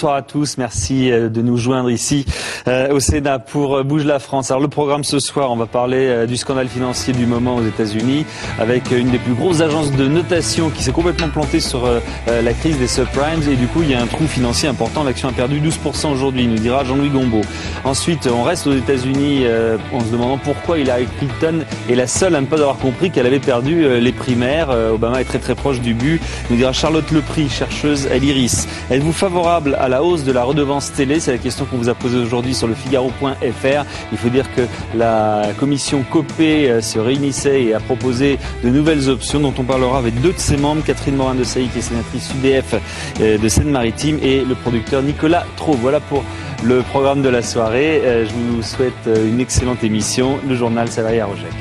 bonsoir à tous. Merci de nous joindre ici au Sénat pour Bouge la France. Alors le programme ce soir, on va parler du scandale financier du moment aux États-Unis avec une des plus grosses agences de notation qui s'est complètement plantée sur la crise des subprimes et du coup il y a un trou financier important. L'action a perdu 12% aujourd'hui, nous dira Jean-Louis Gombault. Ensuite, on reste aux États-Unis en se demandant pourquoi Hillary Clinton est la seule à ne pas avoir compris qu'elle avait perdu les primaires. Obama est très très proche du but, nous dira Charlotte Lepris, chercheuse à l'IRIS. Êtes-vous favorable à la hausse de la redevance télé? C'est la question qu'on vous a posée aujourd'hui sur le Figaro.fr. Il faut dire que la commission Copé se réunissait et a proposé de nouvelles options dont on parlera avec deux de ses membres, Catherine Morin-Desailly qui est sénatrice UDF de Seine-Maritime et le producteur Nicolas Trot. Voilà pour le programme de la soirée. Je vous souhaite une excellente émission. Le journal, ça va y Arojek.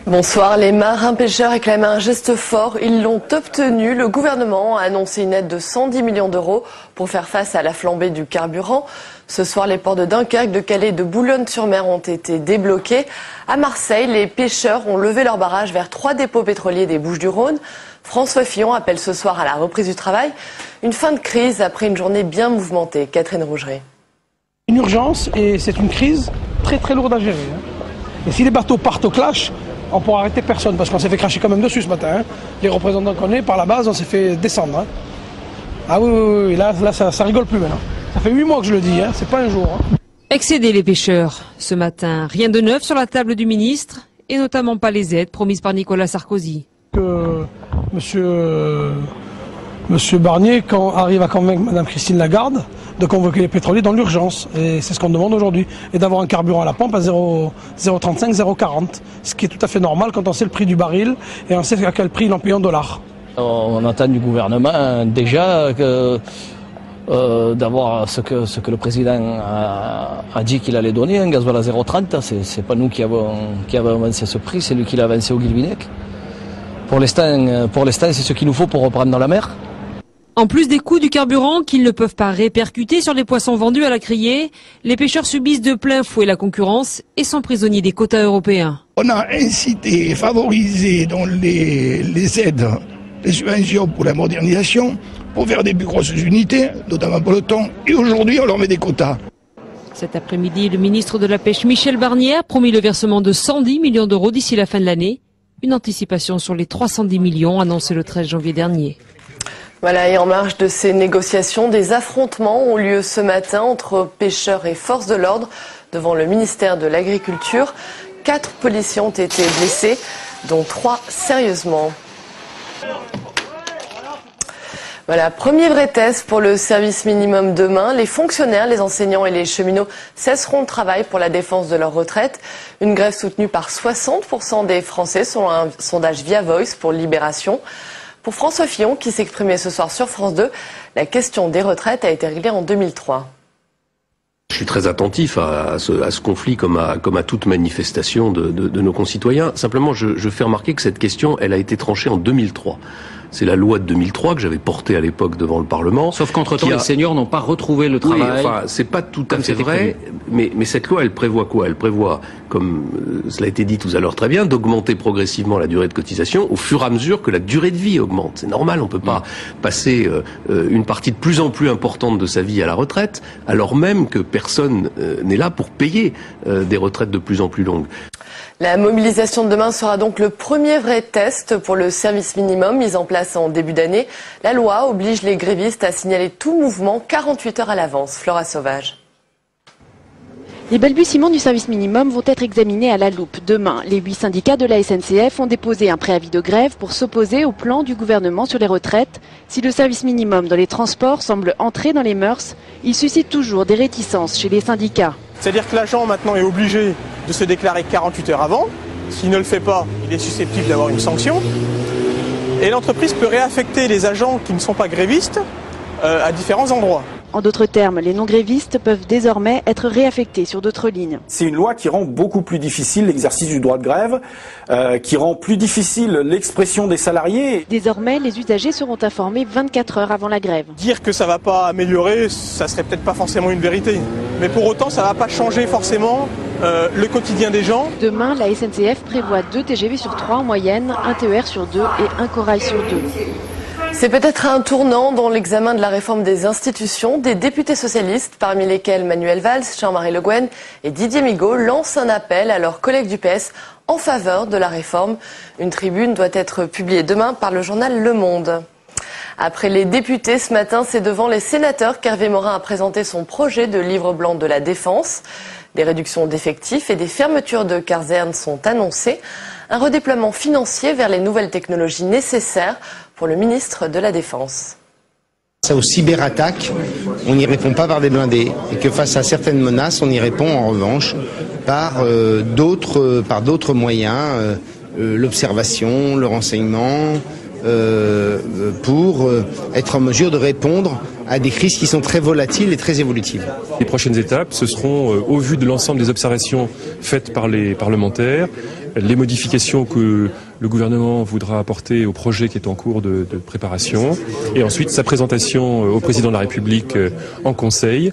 Bonsoir. Les marins-pêcheurs réclamaient un geste fort. Ils l'ont obtenu. Le gouvernement a annoncé une aide de 110 millions d'euros pour faire face à la flambée du carburant. Ce soir, les ports de Dunkerque, de Calais et de Boulogne-sur-Mer ont été débloqués. À Marseille, les pêcheurs ont levé leur barrage vers 3 dépôts pétroliers des Bouches-du-Rhône. François Fillon appelle ce soir à la reprise du travail. Une fin de crise après une journée bien mouvementée. Catherine Rougerie. Une urgence et c'est une crise très très lourde à gérer. Et si les bateaux partent au clash, on ne pourra arrêter personne parce qu'on s'est fait cracher quand même dessus ce matin. Les représentants qu'on est, par la base, on s'est fait descendre. Ah oui, là ça rigole plus maintenant. Ça fait 8 mois que je le dis, c'est pas un jour. Excéder les pêcheurs. Ce matin, rien de neuf sur la table du ministre et notamment pas les aides promises par Nicolas Sarkozy. Que Monsieur Barnier arrive à convaincre Madame Christine Lagarde de convoquer les pétroliers dans l'urgence. Et c'est ce qu'on demande aujourd'hui. Et d'avoir un carburant à la pompe à 0,35, 0,40. Ce qui est tout à fait normal quand on sait le prix du baril et on sait à quel prix il en paye en dollars. On attend du gouvernement déjà d'avoir ce que le président a dit qu'il allait donner, un gasoil à 0,30. C'est pas nous qui avons avancé ce prix, c'est lui qui l'a avancé au Guilvinec. Pour l'instant, c'est ce qu'il nous faut pour reprendre dans la mer. En plus des coûts du carburant qu'ils ne peuvent pas répercuter sur les poissons vendus à la criée, les pêcheurs subissent de plein fouet la concurrence et sont prisonniers des quotas européens. On a incité et favorisé dans les aides, les subventions pour la modernisation, pour faire des plus grosses unités, notamment pour le thon, et aujourd'hui on leur met des quotas. Cet après-midi, le ministre de la Pêche Michel Barnier a promis le versement de 110 millions d'euros d'ici la fin de l'année. Une anticipation sur les 310 millions annoncés le 13 janvier dernier. Voilà, et en marge de ces négociations, des affrontements ont lieu ce matin entre pêcheurs et forces de l'ordre devant le ministère de l'Agriculture. 4 policiers ont été blessés, dont 3 sérieusement. Voilà, premier vrai test pour le service minimum demain. Les fonctionnaires, les enseignants et les cheminots cesseront de travail pour la défense de leur retraite. Une grève soutenue par 60% des Français selon un sondage Via Voice pour Libération. Pour François Fillon, qui s'exprimait ce soir sur France 2, la question des retraites a été réglée en 2003. Je suis très attentif à ce conflit comme à toute manifestation de nos concitoyens. Simplement, je fais remarquer que cette question, elle a été tranchée en 2003. C'est la loi de 2003 que j'avais portée à l'époque devant le Parlement. Sauf qu'entre-temps, les seniors n'ont pas retrouvé le travail. Oui, enfin, c'est pas tout à fait vrai, mais cette loi, elle prévoit quoi? Elle prévoit, comme cela a été dit tout à l'heure très bien, d'augmenter progressivement la durée de cotisation au fur et à mesure que la durée de vie augmente. C'est normal, on peut pas passer une partie de plus en plus importante de sa vie à la retraite, alors même que personne n'est là pour payer des retraites de plus en plus longues. La mobilisation de demain sera donc le premier vrai test pour le service minimum mis en place en début d'année. La loi oblige les grévistes à signaler tout mouvement 48 heures à l'avance. Flora Sauvage. Les balbutiements du service minimum vont être examinés à la loupe. Demain, les 8 syndicats de la SNCF ont déposé un préavis de grève pour s'opposer au plan du gouvernement sur les retraites. Si le service minimum dans les transports semble entrer dans les mœurs, il suscite toujours des réticences chez les syndicats. C'est-à-dire que l'agent maintenant est obligé de se déclarer 48 heures avant. S'il ne le fait pas, il est susceptible d'avoir une sanction. Et l'entreprise peut réaffecter les agents qui ne sont pas grévistes à différents endroits. En d'autres termes, les non-grévistes peuvent désormais être réaffectés sur d'autres lignes. C'est une loi qui rend beaucoup plus difficile l'exercice du droit de grève, qui rend plus difficile l'expression des salariés. Désormais, les usagers seront informés 24 heures avant la grève. Dire que ça ne va pas améliorer, ça serait peut-être pas forcément une vérité. Mais pour autant, ça ne va pas changer forcément le quotidien des gens. Demain, la SNCF prévoit 2 TGV sur 3 en moyenne, un TER sur 2 et un corail sur 2. C'est peut-être un tournant dans l'examen de la réforme des institutions. Des députés socialistes, parmi lesquels Manuel Valls, Jean-Marie Le Guen et Didier Migaud, lancent un appel à leurs collègues du PS en faveur de la réforme. Une tribune doit être publiée demain par le journal Le Monde. Après les députés, ce matin, c'est devant les sénateurs qu'Hervé Morin a présenté son projet de livre blanc de la défense. Des réductions d'effectifs et des fermetures de casernes sont annoncées. Un redéploiement financier vers les nouvelles technologies nécessaires pour le ministre de la Défense. Aux cyberattaques, on n'y répond pas par des blindés et que face à certaines menaces, on y répond en revanche par d'autres moyens, l'observation, le renseignement, pour être en mesure de répondre à des crises qui sont très volatiles et très évolutives. Les prochaines étapes, ce seront, au vu de l'ensemble des observations faites par les parlementaires, les modifications que le gouvernement voudra apporter au projet qui est en cours de préparation, et ensuite sa présentation au président de la République en Conseil,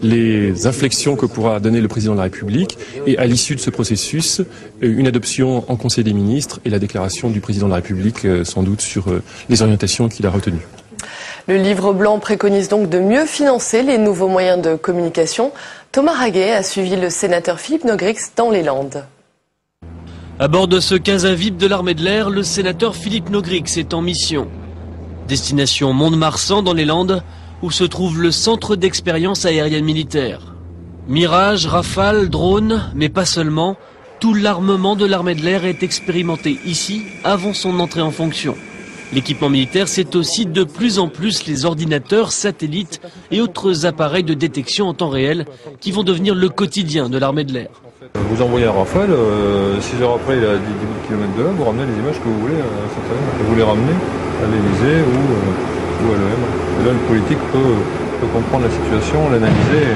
les inflexions que pourra donner le président de la République, et à l'issue de ce processus, une adoption en Conseil des ministres et la déclaration du président de la République, sans doute, sur les orientations qu'il a retenues. Le livre blanc préconise donc de mieux financer les nouveaux moyens de communication. Thomas Raguet a suivi le sénateur Philippe Nogrix dans les Landes. À bord de ce 15 VIP de l'armée de l'air, le sénateur Philippe Nogrix est en mission. Destination Mont-de-Marsan dans les Landes, où se trouve le centre d'expérience aérienne militaire. Mirage, Rafale, drone, mais pas seulement, tout l'armement de l'armée de l'air est expérimenté ici avant son entrée en fonction. L'équipement militaire, c'est aussi de plus en plus les ordinateurs, satellites et autres appareils de détection en temps réel qui vont devenir le quotidien de l'armée de l'air. Vous envoyez un Rafale, 6 heures après il est à 10 km de là, vous ramenez les images que vous voulez, vous les ramenez à l'Élysée ou à l'OM. Et là le politique peut comprendre la situation, l'analyser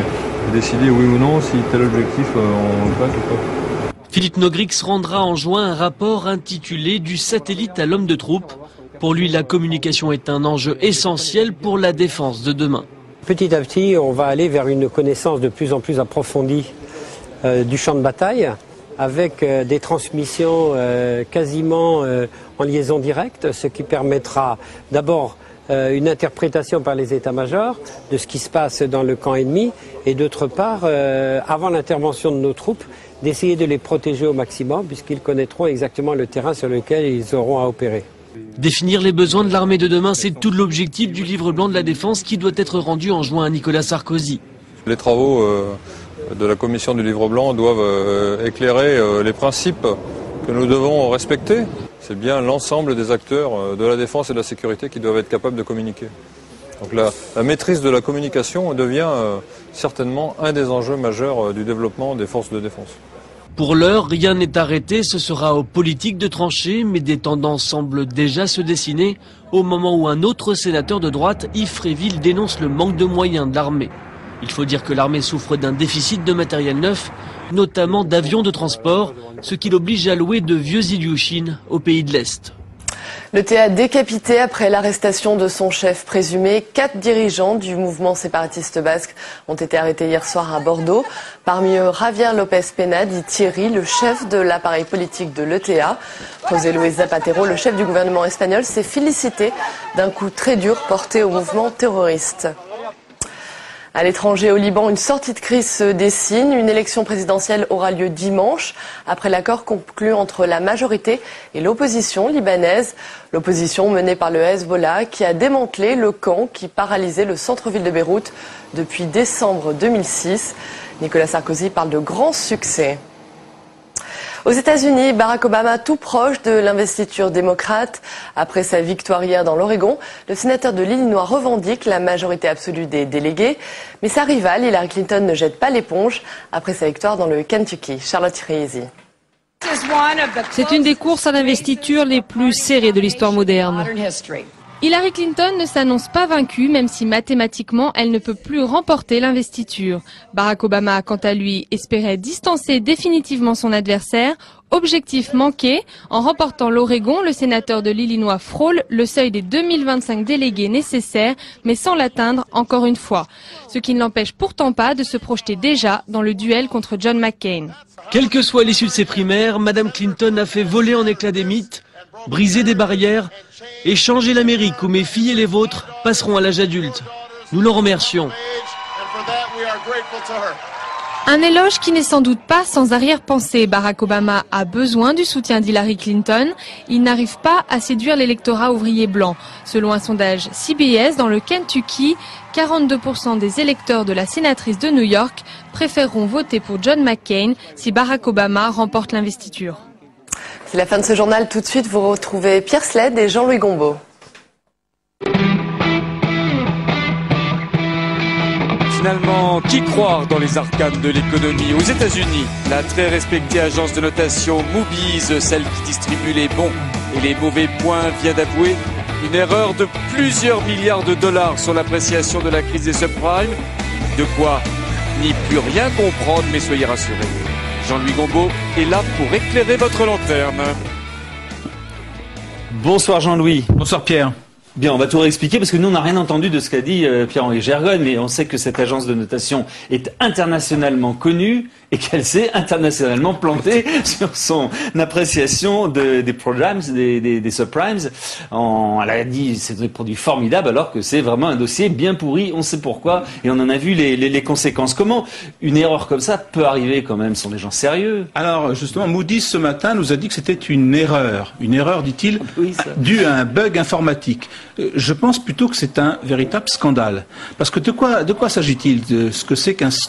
et décider oui ou non si tel objectif on le passe ou pas. Philippe Nogrix rendra en juin un rapport intitulé « Du satellite à l'homme de troupe ». Pour lui, la communication est un enjeu essentiel pour la défense de demain. Petit à petit, on va aller vers une connaissance de plus en plus approfondie du champ de bataille, avec des transmissions quasiment en liaison directe, ce qui permettra d'abord une interprétation par les états-majors de ce qui se passe dans le camp ennemi, et d'autre part, avant l'intervention de nos troupes, d'essayer de les protéger au maximum, puisqu'ils connaîtront exactement le terrain sur lequel ils auront à opérer. Définir les besoins de l'armée de demain, c'est tout l'objectif du livre blanc de la défense qui doit être rendu en juin à Nicolas Sarkozy. Les travaux de la commission du livre blanc doivent éclairer les principes que nous devons respecter. C'est bien l'ensemble des acteurs de la défense et de la sécurité qui doivent être capables de communiquer. Donc la maîtrise de la communication devient certainement un des enjeux majeurs du développement des forces de défense. Pour l'heure, rien n'est arrêté, ce sera aux politiques de trancher, mais des tendances semblent déjà se dessiner au moment où un autre sénateur de droite, Yves Fréville, dénonce le manque de moyens de l'armée. Il faut dire que l'armée souffre d'un déficit de matériel neuf, notamment d'avions de transport, ce qui l'oblige à louer de vieux Ilyushin au pays de l'Est. Le TA décapité après l'arrestation de son chef présumé. 4 dirigeants du mouvement séparatiste basque ont été arrêtés hier soir à Bordeaux. Parmi eux, Javier López Pena, dit Thierry, le chef de l'appareil politique de l'ETA. José Luis Zapatero, le chef du gouvernement espagnol, s'est félicité d'un coup très dur porté au mouvement terroriste. À l'étranger, au Liban, une sortie de crise se dessine. Une élection présidentielle aura lieu dimanche, après l'accord conclu entre la majorité et l'opposition libanaise. L'opposition menée par le Hezbollah, qui a démantelé le camp qui paralysait le centre-ville de Beyrouth depuis décembre 2006. Nicolas Sarkozy parle de grands succès. Aux États-Unis, Barack Obama tout proche de l'investiture démocrate. Après sa victoire hier dans l'Oregon, le sénateur de l'Illinois revendique la majorité absolue des délégués. Mais sa rivale, Hillary Clinton, ne jette pas l'éponge après sa victoire dans le Kentucky. Charlotte Riesi. C'est une des courses à l'investiture les plus serrées de l'histoire moderne. Hillary Clinton ne s'annonce pas vaincue, même si mathématiquement elle ne peut plus remporter l'investiture. Barack Obama, quant à lui, espérait distancer définitivement son adversaire. Objectif manqué. En remportant l'Oregon, le sénateur de l'Illinois frôle le seuil des 2025 délégués nécessaires, mais sans l'atteindre encore une fois. Ce qui ne l'empêche pourtant pas de se projeter déjà dans le duel contre John McCain. Quelle que soit l'issue de ces primaires, Madame Clinton a fait voler en éclats des mythes. briser des barrières et changer l'Amérique où mes filles et les vôtres passeront à l'âge adulte. Nous l'en remercions. Un éloge qui n'est sans doute pas sans arrière-pensée. Barack Obama a besoin du soutien d'Hillary Clinton. Il n'arrive pas à séduire l'électorat ouvrier blanc. Selon un sondage CBS dans le Kentucky, 42% des électeurs de la sénatrice de New York préféreront voter pour John McCain si Barack Obama remporte l'investiture. C'est la fin de ce journal. Tout de suite, vous retrouvez Pierre Sled et Jean-Louis Gombaud. Finalement, qui croire dans les arcanes de l'économie? Aux États-Unis, la très respectée agence de notation Moody's, celle qui distribue les bons et les mauvais points, vient d'avouer une erreur de plusieurs milliards de dollars sur l'appréciation de la crise des subprimes. De quoi n'y plus rien comprendre, mais soyez rassurés. Jean-Louis Gombaud est là pour éclairer votre lanterne. Bonsoir Jean-Louis. Bonsoir Pierre. Bien, on va tout réexpliquer parce que nous, on n'a rien entendu de ce qu'a dit Pierre-Henri Gergonne, mais on sait que cette agence de notation est internationalement connue et qu'elle s'est internationalement plantée sur son appréciation des programs, des subprimes. Elle a dit c'est des produits formidables alors que c'est vraiment un dossier bien pourri, on sait pourquoi, et on en a vu les conséquences. Comment une erreur comme ça peut arriver quand même? Ce sont des gens sérieux. Alors justement, Moody's ce matin nous a dit que c'était une erreur, dit-il, oui, due à un bug informatique. Je pense plutôt que c'est un véritable scandale. Parce que de quoi s'agit-il?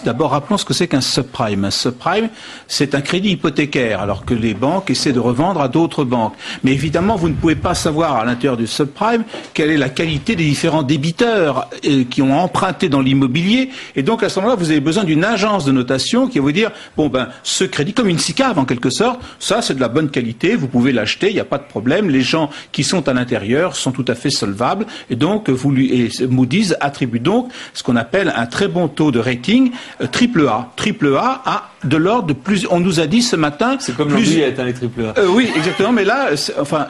D'abord, rappelons ce que c'est qu'un subprime. Un subprime, c'est un crédit hypothécaire, alors que les banques essaient de revendre à d'autres banques. Mais évidemment, vous ne pouvez pas savoir à l'intérieur du subprime quelle est la qualité des différents débiteurs qui ont emprunté dans l'immobilier. Et donc, à ce moment-là, vous avez besoin d'une agence de notation qui va vous dire, ce crédit, comme une SICAV en quelque sorte, ça c'est de la bonne qualité, vous pouvez l'acheter, il n'y a pas de problème. Les gens qui sont à l'intérieur sont tout à fait solvables. Et donc, Moody's attribue donc ce qu'on appelle un très bon taux de rating, AAA. AAA a de l'ordre de plus, on nous a dit ce matin. C'est comme l'andouillette, les AAA. Oui, exactement, mais là,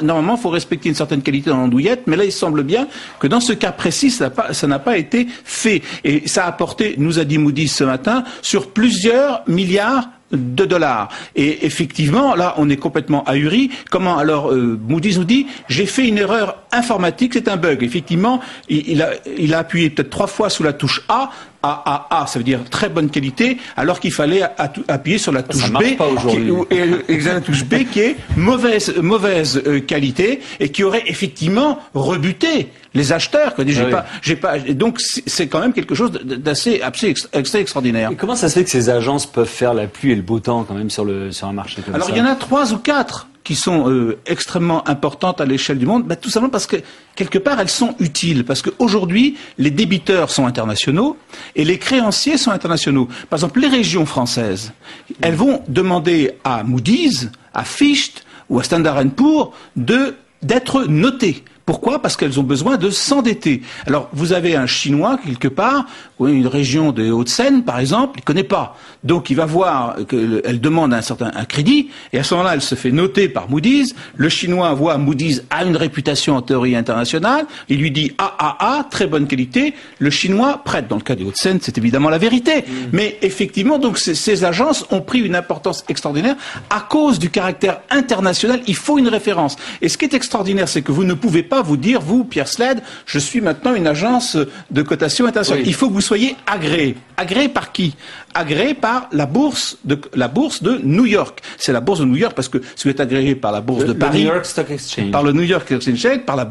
normalement, il faut respecter une certaine qualité dans l'andouillette, mais là, il semble bien que dans ce cas précis, ça n'a pas été fait. Et ça a porté, nous a dit Moody's ce matin, sur plusieurs milliards de dollars. Et effectivement, là, on est complètement ahuri. Comment alors Moody's nous dit, j'ai fait une erreur informatique, c'est un bug. Effectivement, il a appuyé peut-être 3 fois sous la touche A. A, ça veut dire très bonne qualité, alors qu'il fallait appuyer sur la touche B, la touche B qui est mauvaise qualité et qui aurait effectivement rebuté les acheteurs. Donc c'est quand même quelque chose d'assez extraordinaire. Et comment ça se fait que ces agences peuvent faire la pluie et le beau temps quand même sur un marché comme ça? Alors il y en a 3 ou 4 qui sont extrêmement importantes à l'échelle du monde, tout simplement parce que, quelque part, elles sont utiles. Parce qu'aujourd'hui, les débiteurs sont internationaux et les créanciers sont internationaux. Par exemple, les régions françaises, elles vont demander à Moody's, à Fitch ou à Standard & Poor's d'être notées. Pourquoi? Parce qu'elles ont besoin de s'endetter. Alors, vous avez un Chinois, quelque part, ou une région des Hauts-de-Seine, par exemple, il ne connaît pas. Donc, il va voir qu'elle demande un crédit, et à ce moment-là, elle se fait noter par Moody's. Le Chinois voit Moody's a une réputation en théorie internationale. Il lui dit AAA, très bonne qualité. Le Chinois prête. Dans le cas des Hauts-de-Seine, c'est évidemment la vérité. Mais effectivement, donc, ces agences ont pris une importance extraordinaire à cause du caractère international. Il faut une référence. Et ce qui est extraordinaire, c'est que vous ne pouvez pas vous dire, vous, Pierre Sled, je suis maintenant une agence de cotation internationale. Oui. Il faut que vous soyez agréé. Agréé par qui? Agréé par la bourse de New York. C'est la bourse de New York parce que si vous êtes agréé par la bourse de Paris, New York Stock Exchange. Par le New York Stock Exchange,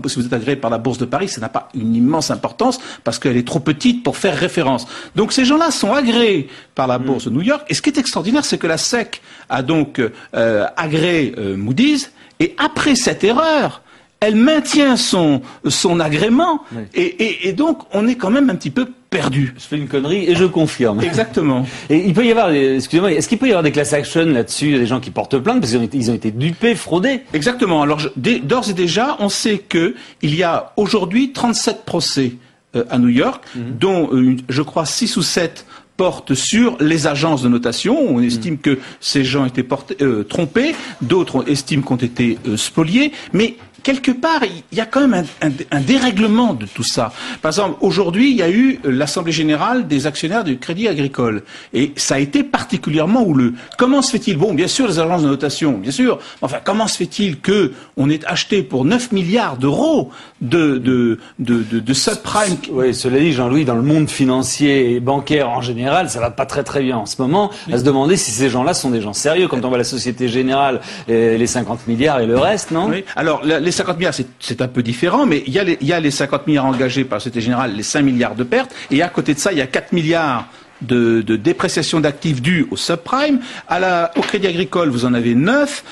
si vous êtes agréé par la bourse de Paris, ça n'a pas une immense importance parce qu'elle est trop petite pour faire référence. Donc ces gens-là sont agréés par la bourse de New York. Et ce qui est extraordinaire, c'est que la SEC a donc agréé Moody's. Et après cette erreur, elle maintient son agrément, oui. et donc on est quand même un petit peu perdu. Je fais une connerie et je confirme. Exactement. Et il peut y avoir, excusez-moi, est-ce qu'il peut y avoir des class action là-dessus, des gens qui portent plainte parce qu'ils ont été dupés, fraudés? Exactement. Alors d'ores et déjà, on sait que il y a aujourd'hui 37 procès à New York, dont je crois 6 ou 7 portent sur les agences de notation. On estime que ces gens étaient trompés, d'autres estiment qu'ont été spoliés, mais quelque part, il y a quand même un dérèglement de tout ça. Par exemple, aujourd'hui, il y a eu l'Assemblée générale des actionnaires du Crédit Agricole. Et ça a été particulièrement houleux. Comment se fait-il? Bon, bien sûr, les agences de notation, bien sûr. Enfin, comment se fait-il qu'on ait acheté pour 9 milliards d'euros de subprime? Oui, cela dit, Jean-Louis, dans le monde financier et bancaire en général, ça va pas très très bien en ce moment. À se demander si ces gens-là sont des gens sérieux. Quand on voit la Société Générale, les 50 milliards et le reste, non? Oui. Alors, les 50 milliards, c'est un peu différent, mais il y a les 50 milliards engagés par la Société Générale, les 5 milliards de pertes, et à côté de ça, il y a 4 milliards de dépréciation d'actifs dus au subprime. Au Crédit Agricole, vous en avez 9.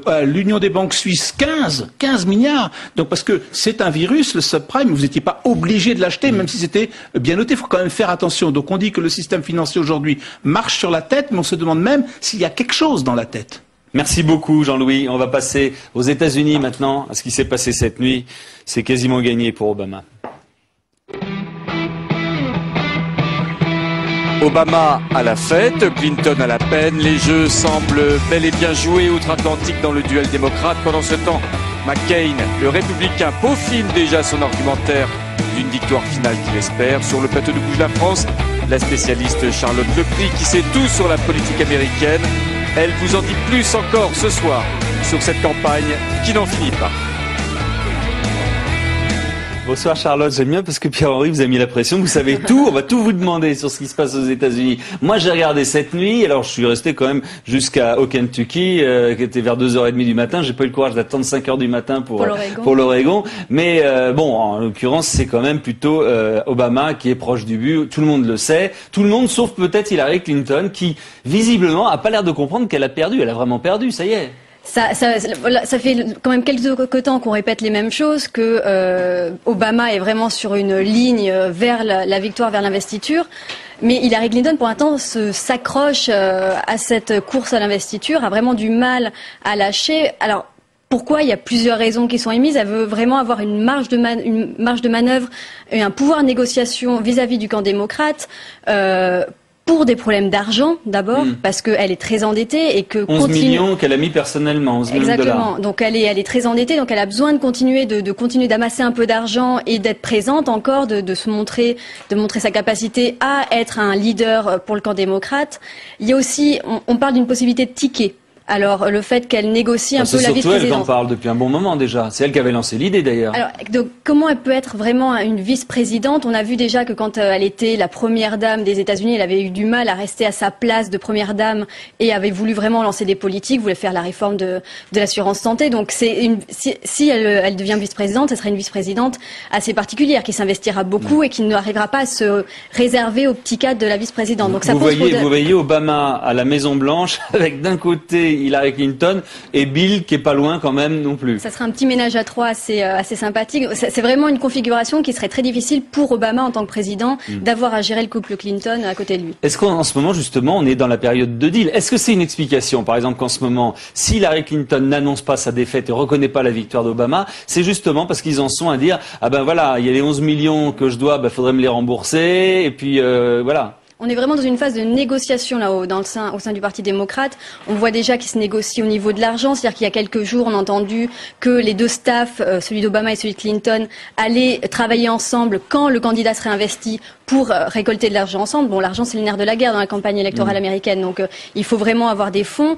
À l'Union des banques suisses, 15 milliards. Donc, parce que c'est un virus, le subprime, vous n'étiez pas obligé de l'acheter, même si c'était bien noté. Il faut quand même faire attention. Donc, on dit que le système financier aujourd'hui marche sur la tête, mais on se demande même s'il y a quelque chose dans la tête. Merci beaucoup, Jean-Louis. On va passer aux États-Unis maintenant, à ce qui s'est passé cette nuit. C'est quasiment gagné pour Obama. Obama à la fête, Clinton à la peine. Les jeux semblent bel et bien joués outre-Atlantique dans le duel démocrate. Pendant ce temps, McCain, le républicain, peaufine déjà son argumentaire d'une victoire finale qu'il espère. Sur le plateau de Bouge la France, la spécialiste Charlotte Lepri qui sait tout sur la politique américaine. Elle vous en dit plus encore ce soir sur cette campagne qui n'en finit pas. Bonsoir Charlotte, j'aime bien parce que Pierre-Henri vous a mis la pression, vous savez tout, on va tout vous demander sur ce qui se passe aux États-Unis. Moi j'ai regardé cette nuit, alors je suis resté quand même jusqu'au Kentucky, qui était vers 2h30 du matin, j'ai pas eu le courage d'attendre 5h du matin pour l'Oregon, mais bon, en l'occurrence c'est quand même plutôt Obama qui est proche du but, tout le monde le sait, tout le monde sauf peut-être Hillary Clinton qui visiblement a pas l'air de comprendre qu'elle a perdu, elle a vraiment perdu, ça y est. Ça fait quand même quelques temps qu'on répète les mêmes choses, que Obama est vraiment sur une ligne vers la victoire, vers l'investiture. Mais Hillary Clinton, pour l'instant, s'accroche à cette course à l'investiture, a vraiment du mal à lâcher. Alors, pourquoi? Il y a plusieurs raisons qui sont émises. Elle veut vraiment avoir une marge de manœuvre et un pouvoir de négociation vis-à-vis du camp démocrate. Pour des problèmes d'argent, d'abord, parce qu'elle est très endettée et que 11 millions qu'elle a mis personnellement, 11 millions de dollars. Exactement. Donc elle est très endettée, donc elle a besoin de continuer d'amasser un peu d'argent et d'être présente encore, de montrer sa capacité à être un leader pour le camp démocrate. Il y a aussi, on parle d'une possibilité de ticket. Alors, le fait qu'elle négocie un peu la vice-présidence. C'est surtout elle qui en parle depuis un bon moment déjà. C'est elle qui avait lancé l'idée d'ailleurs. Alors, donc, comment elle peut être vraiment une vice-présidente? On a vu déjà que quand elle était la première dame des États-Unis, elle avait eu du mal à rester à sa place de première dame et avait voulu vraiment lancer des politiques, voulait faire la réforme de l'assurance santé. Donc, si elle devient vice-présidente, elle sera une vice-présidente assez particulière qui s'investira beaucoup et qui n'arrivera pas à se réserver au petit cadre de la vice-présidente. Donc, ça vous voyez Obama à la Maison Blanche avec d'un côté Hillary Clinton et Bill qui est pas loin quand même non plus. Ça serait un petit ménage à trois assez sympathique. C'est vraiment une configuration qui serait très difficile pour Obama en tant que président d'avoir à gérer le couple Clinton à côté de lui. Est-ce qu'en ce moment justement on est dans la période de deal? Est-ce que c'est une explication par exemple qu'en ce moment si Hillary Clinton n'annonce pas sa défaite et reconnaît pas la victoire d'Obama, c'est justement parce qu'ils en sont à dire ah ben voilà, il y a les 11 millions que je dois, faudrait me les rembourser et puis voilà. On est vraiment dans une phase de négociation là-haut, au sein du Parti démocrate. On voit déjà qu'il se négocie au niveau de l'argent, c'est-à-dire qu'il y a quelques jours, on a entendu que les deux staffs, celui d'Obama et celui de Clinton, allaient travailler ensemble quand le candidat serait investi pour récolter de l'argent ensemble. Bon, l'argent, c'est le nerf de la guerre dans la campagne électorale américaine, donc il faut vraiment avoir des fonds.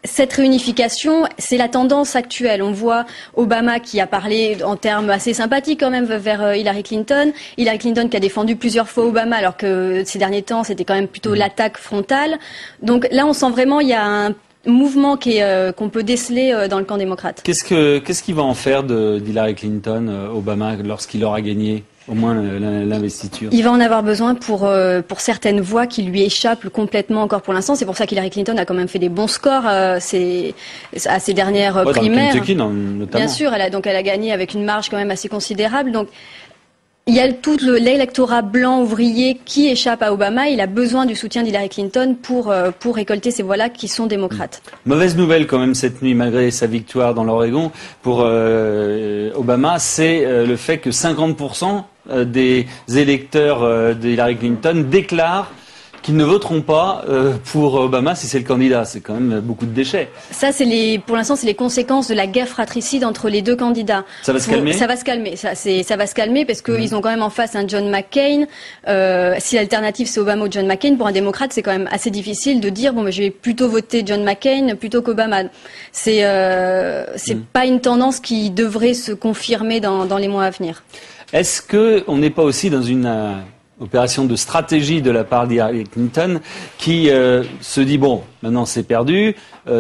Cette réunification, c'est la tendance actuelle. On voit Obama qui a parlé en termes assez sympathiques quand même vers Hillary Clinton. Hillary Clinton qui a défendu plusieurs fois Obama alors que ces derniers temps, c'était quand même plutôt l'attaque frontale. Donc là, on sent vraiment il y a un mouvement qu'on peut déceler dans le camp démocrate. Qu'est-ce qu'il va en faire d'Hillary Clinton, Obama, lorsqu'il aura gagné au moins l'investiture? Il va en avoir besoin pour certaines voix qui lui échappent complètement encore pour l'instant. C'est pour ça qu'Hillary Clinton a quand même fait des bons scores à ses dernières primaires. Dans le Kentucky, notamment. Bien sûr, elle a gagné avec une marge quand même assez considérable. Donc il y a tout l'électorat blanc ouvrier qui échappe à Obama. Il a besoin du soutien d'Hillary Clinton pour récolter ces voix-là qui sont démocrates. Mauvaise nouvelle quand même cette nuit, malgré sa victoire dans l'Oregon pour Obama, c'est le fait que 50% des électeurs d'Hillary Clinton déclarent qu'ils ne voteront pas pour Obama si c'est le candidat. C'est quand même beaucoup de déchets. Ça, pour l'instant, c'est les conséquences de la guerre fratricide entre les deux candidats. Ça va se calmer. Ça va se calmer. Ça va se calmer parce qu'ils ont quand même en face un John McCain. Si l'alternative c'est Obama ou John McCain, pour un démocrate, c'est quand même assez difficile de dire je vais plutôt voter John McCain plutôt qu'Obama. C'est pas une tendance qui devrait se confirmer dans les mois à venir. Est-ce qu'on n'est pas aussi dans une opération de stratégie de la part d'Hillary Clinton qui se dit maintenant c'est perdu,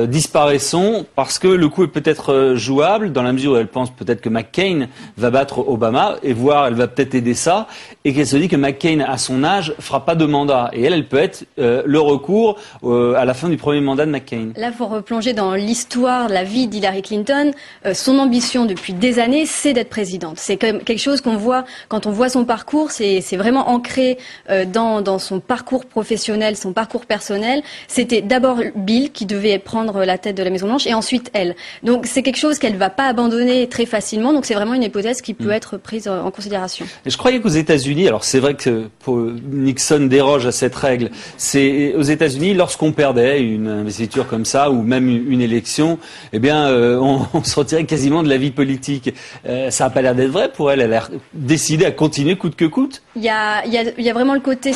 disparaissons parce que le coup est peut-être jouable dans la mesure où elle pense peut-être que McCain va battre Obama et elle va peut-être aider ça et qu'elle se dit que McCain à son âge fera pas de mandat et elle peut être le recours à la fin du premier mandat de McCain. Là, il faut replonger dans l'histoire, la vie d'Hillary Clinton. Son ambition depuis des années, c'est d'être présidente. C'est quand même quelque chose qu'on voit quand on voit son parcours. C'est vraiment ancré dans son parcours professionnel, son parcours personnel. C'était d'abord Bill qui devait prendre la tête de la Maison-Blanche et ensuite elle. Donc c'est quelque chose qu'elle va pas abandonner très facilement. Donc c'est vraiment une hypothèse qui peut être prise en considération. Et je croyais qu'aux États-Unis, alors c'est vrai que Nixon déroge à cette règle. C'est aux États-Unis, lorsqu'on perdait une investiture comme ça ou même une élection, on se retirait quasiment de la vie politique. Ça n'a pas l'air d'être vrai pour elle. Elle a décidé à continuer coûte que coûte. Il y a vraiment le côté,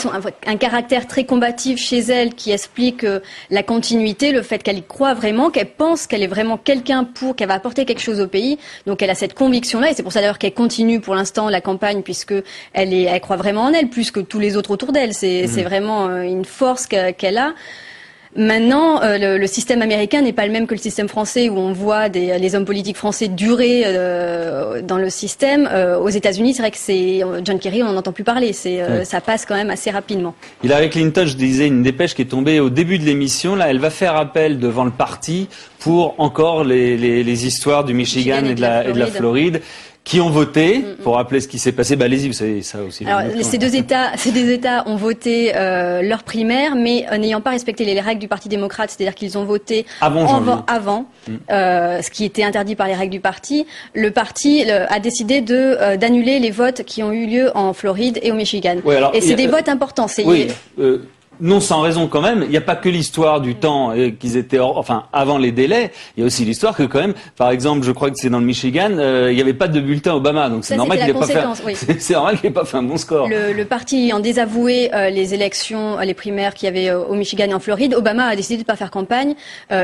un caractère très combatif chez elle qui explique la continuité, le fait qu'elle y croit vraiment, qu'elle pense qu'elle est vraiment quelqu'un qu'elle va apporter quelque chose au pays. Donc elle a cette conviction-là et c'est pour ça d'ailleurs qu'elle continue pour l'instant la campagne puisque elle croit vraiment en elle plus que tous les autres autour d'elle. C'est vraiment une force qu'elle a. Maintenant, le système américain n'est pas le même que le système français où on voit les hommes politiques français durer dans le système. Aux États-Unis, c'est vrai que c'est John Kerry, on n'en entend plus parler. Ça passe quand même assez rapidement. Hillary Clinton, je disais, une dépêche qui est tombée au début de l'émission. Là, elle va faire appel devant le parti pour encore les histoires du Michigan et de la Floride. Qui ont voté, pour rappeler ce qui s'est passé, allez-y, vous savez ça aussi. Alors, ces deux États ont voté leur primaire, mais n'ayant pas respecté les règles du Parti démocrate, c'est-à-dire qu'ils ont voté avant ce qui était interdit par les règles du parti. Le parti a décidé d'annuler les votes qui ont eu lieu en Floride et au Michigan. Oui, alors, et c'est des votes importants. Non sans raison quand même, il n'y a pas que l'histoire du temps qu'ils étaient avant les délais, il y a aussi l'histoire que quand même, par exemple, je crois que c'est dans le Michigan, il n'y avait pas de bulletin Obama, donc c'est normal qu'il n'ait pas fait c'est normal qu'il n'ait pas fait un bon score. Le parti ayant désavoué les élections, les primaires qu'il y avait au Michigan et en Floride, Obama a décidé de ne pas faire campagne.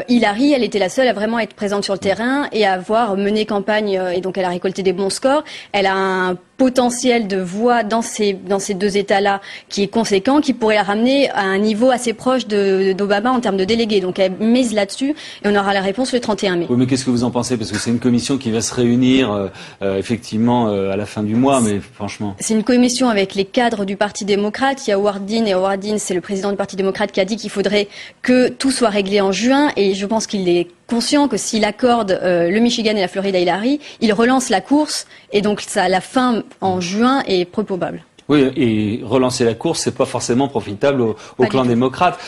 Hillary, elle était la seule à vraiment être présente sur le terrain et à avoir mené campagne et donc elle a récolté des bons scores. Elle a un potentiel de voix dans ces deux États-là qui est conséquent, qui pourrait la ramener à un niveau assez proche d'Obama en termes de délégués. Donc elle mise là-dessus et on aura la réponse le 31 mai. Oui, mais qu'est-ce que vous en pensez? Parce que c'est une commission qui va se réunir effectivement à la fin du mois, mais franchement... C'est une commission avec les cadres du Parti démocrate. Il y a Howard Dean, et Howard Dean, c'est le président du Parti démocrate qui a dit qu'il faudrait que tout soit réglé en juin et je pense qu'il est conscient que s'il accorde le Michigan et la Floride à Hillary, il relance la course et donc la fin en juin est peu probable. Oui, et relancer la course, c'est pas forcément profitable au clan démocrate.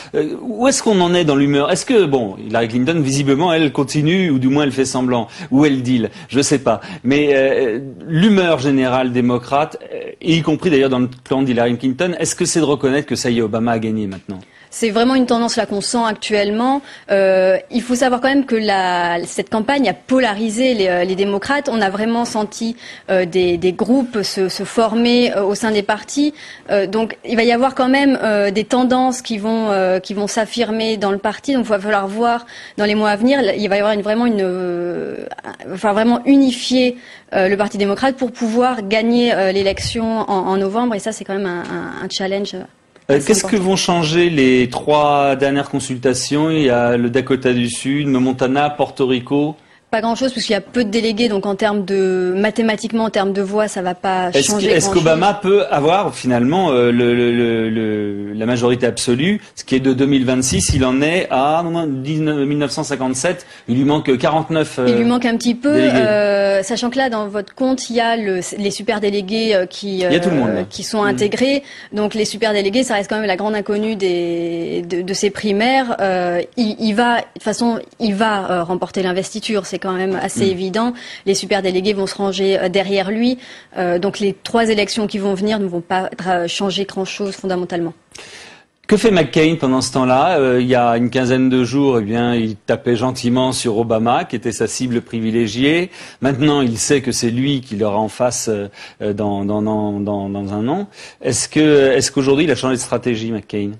Où est-ce qu'on en est dans l'humeur? Est-ce que, Hillary Clinton, visiblement, elle continue, ou du moins elle fait semblant, ou elle deal, je sais pas. Mais l'humeur générale démocrate, y compris d'ailleurs dans le clan d'Hillary Clinton, est-ce que c'est de reconnaître que ça y est, Obama a gagné maintenant? C'est vraiment une tendance là qu'on sent actuellement. Il faut savoir quand même que cette campagne a polarisé les démocrates. On a vraiment senti des groupes se former au sein des partis. Donc il va y avoir quand même des tendances qui vont s'affirmer dans le parti. Donc il va falloir voir dans les mois à venir. Il va y avoir vraiment unifier le Parti démocrate pour pouvoir gagner l'élection en novembre. Et ça c'est quand même un challenge. Qu'est-ce que vont changer les 3 dernières consultations? Il y a le Dakota du Sud, le Montana, Porto Rico. Pas grand-chose puisqu'il y a peu de délégués, donc mathématiquement, en termes de voix, ça va pas changer. Est-ce qu'Obama peut avoir finalement la majorité absolue, ce qui est de 2026, il en est à 1957, il lui manque 49 Il lui manque un petit peu, sachant que là, dans votre compte, il y a les super délégués qui sont intégrés. Donc les super délégués, ça reste quand même la grande inconnue de ces primaires. Il va remporter l'investiture. C'est quand même assez évident. Les super délégués vont se ranger derrière lui. Donc les 3 élections qui vont venir ne vont pas changer grand-chose fondamentalement. Que fait McCain pendant ce temps-là? Il y a une quinzaine de jours, eh bien, il tapait gentiment sur Obama, qui était sa cible privilégiée. Maintenant, il sait que c'est lui qui l'aura en face dans un an. Est-ce qu'aujourd'hui, il a changé de stratégie, McCain?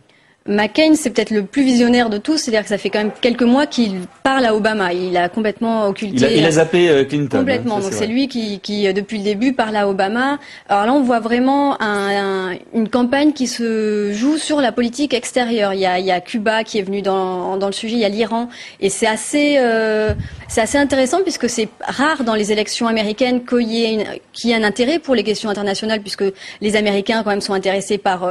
McCain, c'est peut-être le plus visionnaire de tous, c'est-à-dire que ça fait quand même quelques mois qu'il parle à Obama. Il a complètement occulté. Il a zappé Clinton. Complètement. Hein, donc c'est lui qui, depuis le début, parle à Obama. Alors là, on voit vraiment une campagne qui se joue sur la politique extérieure. Il y a Cuba qui est venu dans le sujet, il y a l'Iran, et c'est assez intéressant puisque c'est rare dans les élections américaines qu'il y ait un intérêt pour les questions internationales, puisque les Américains quand même sont intéressés par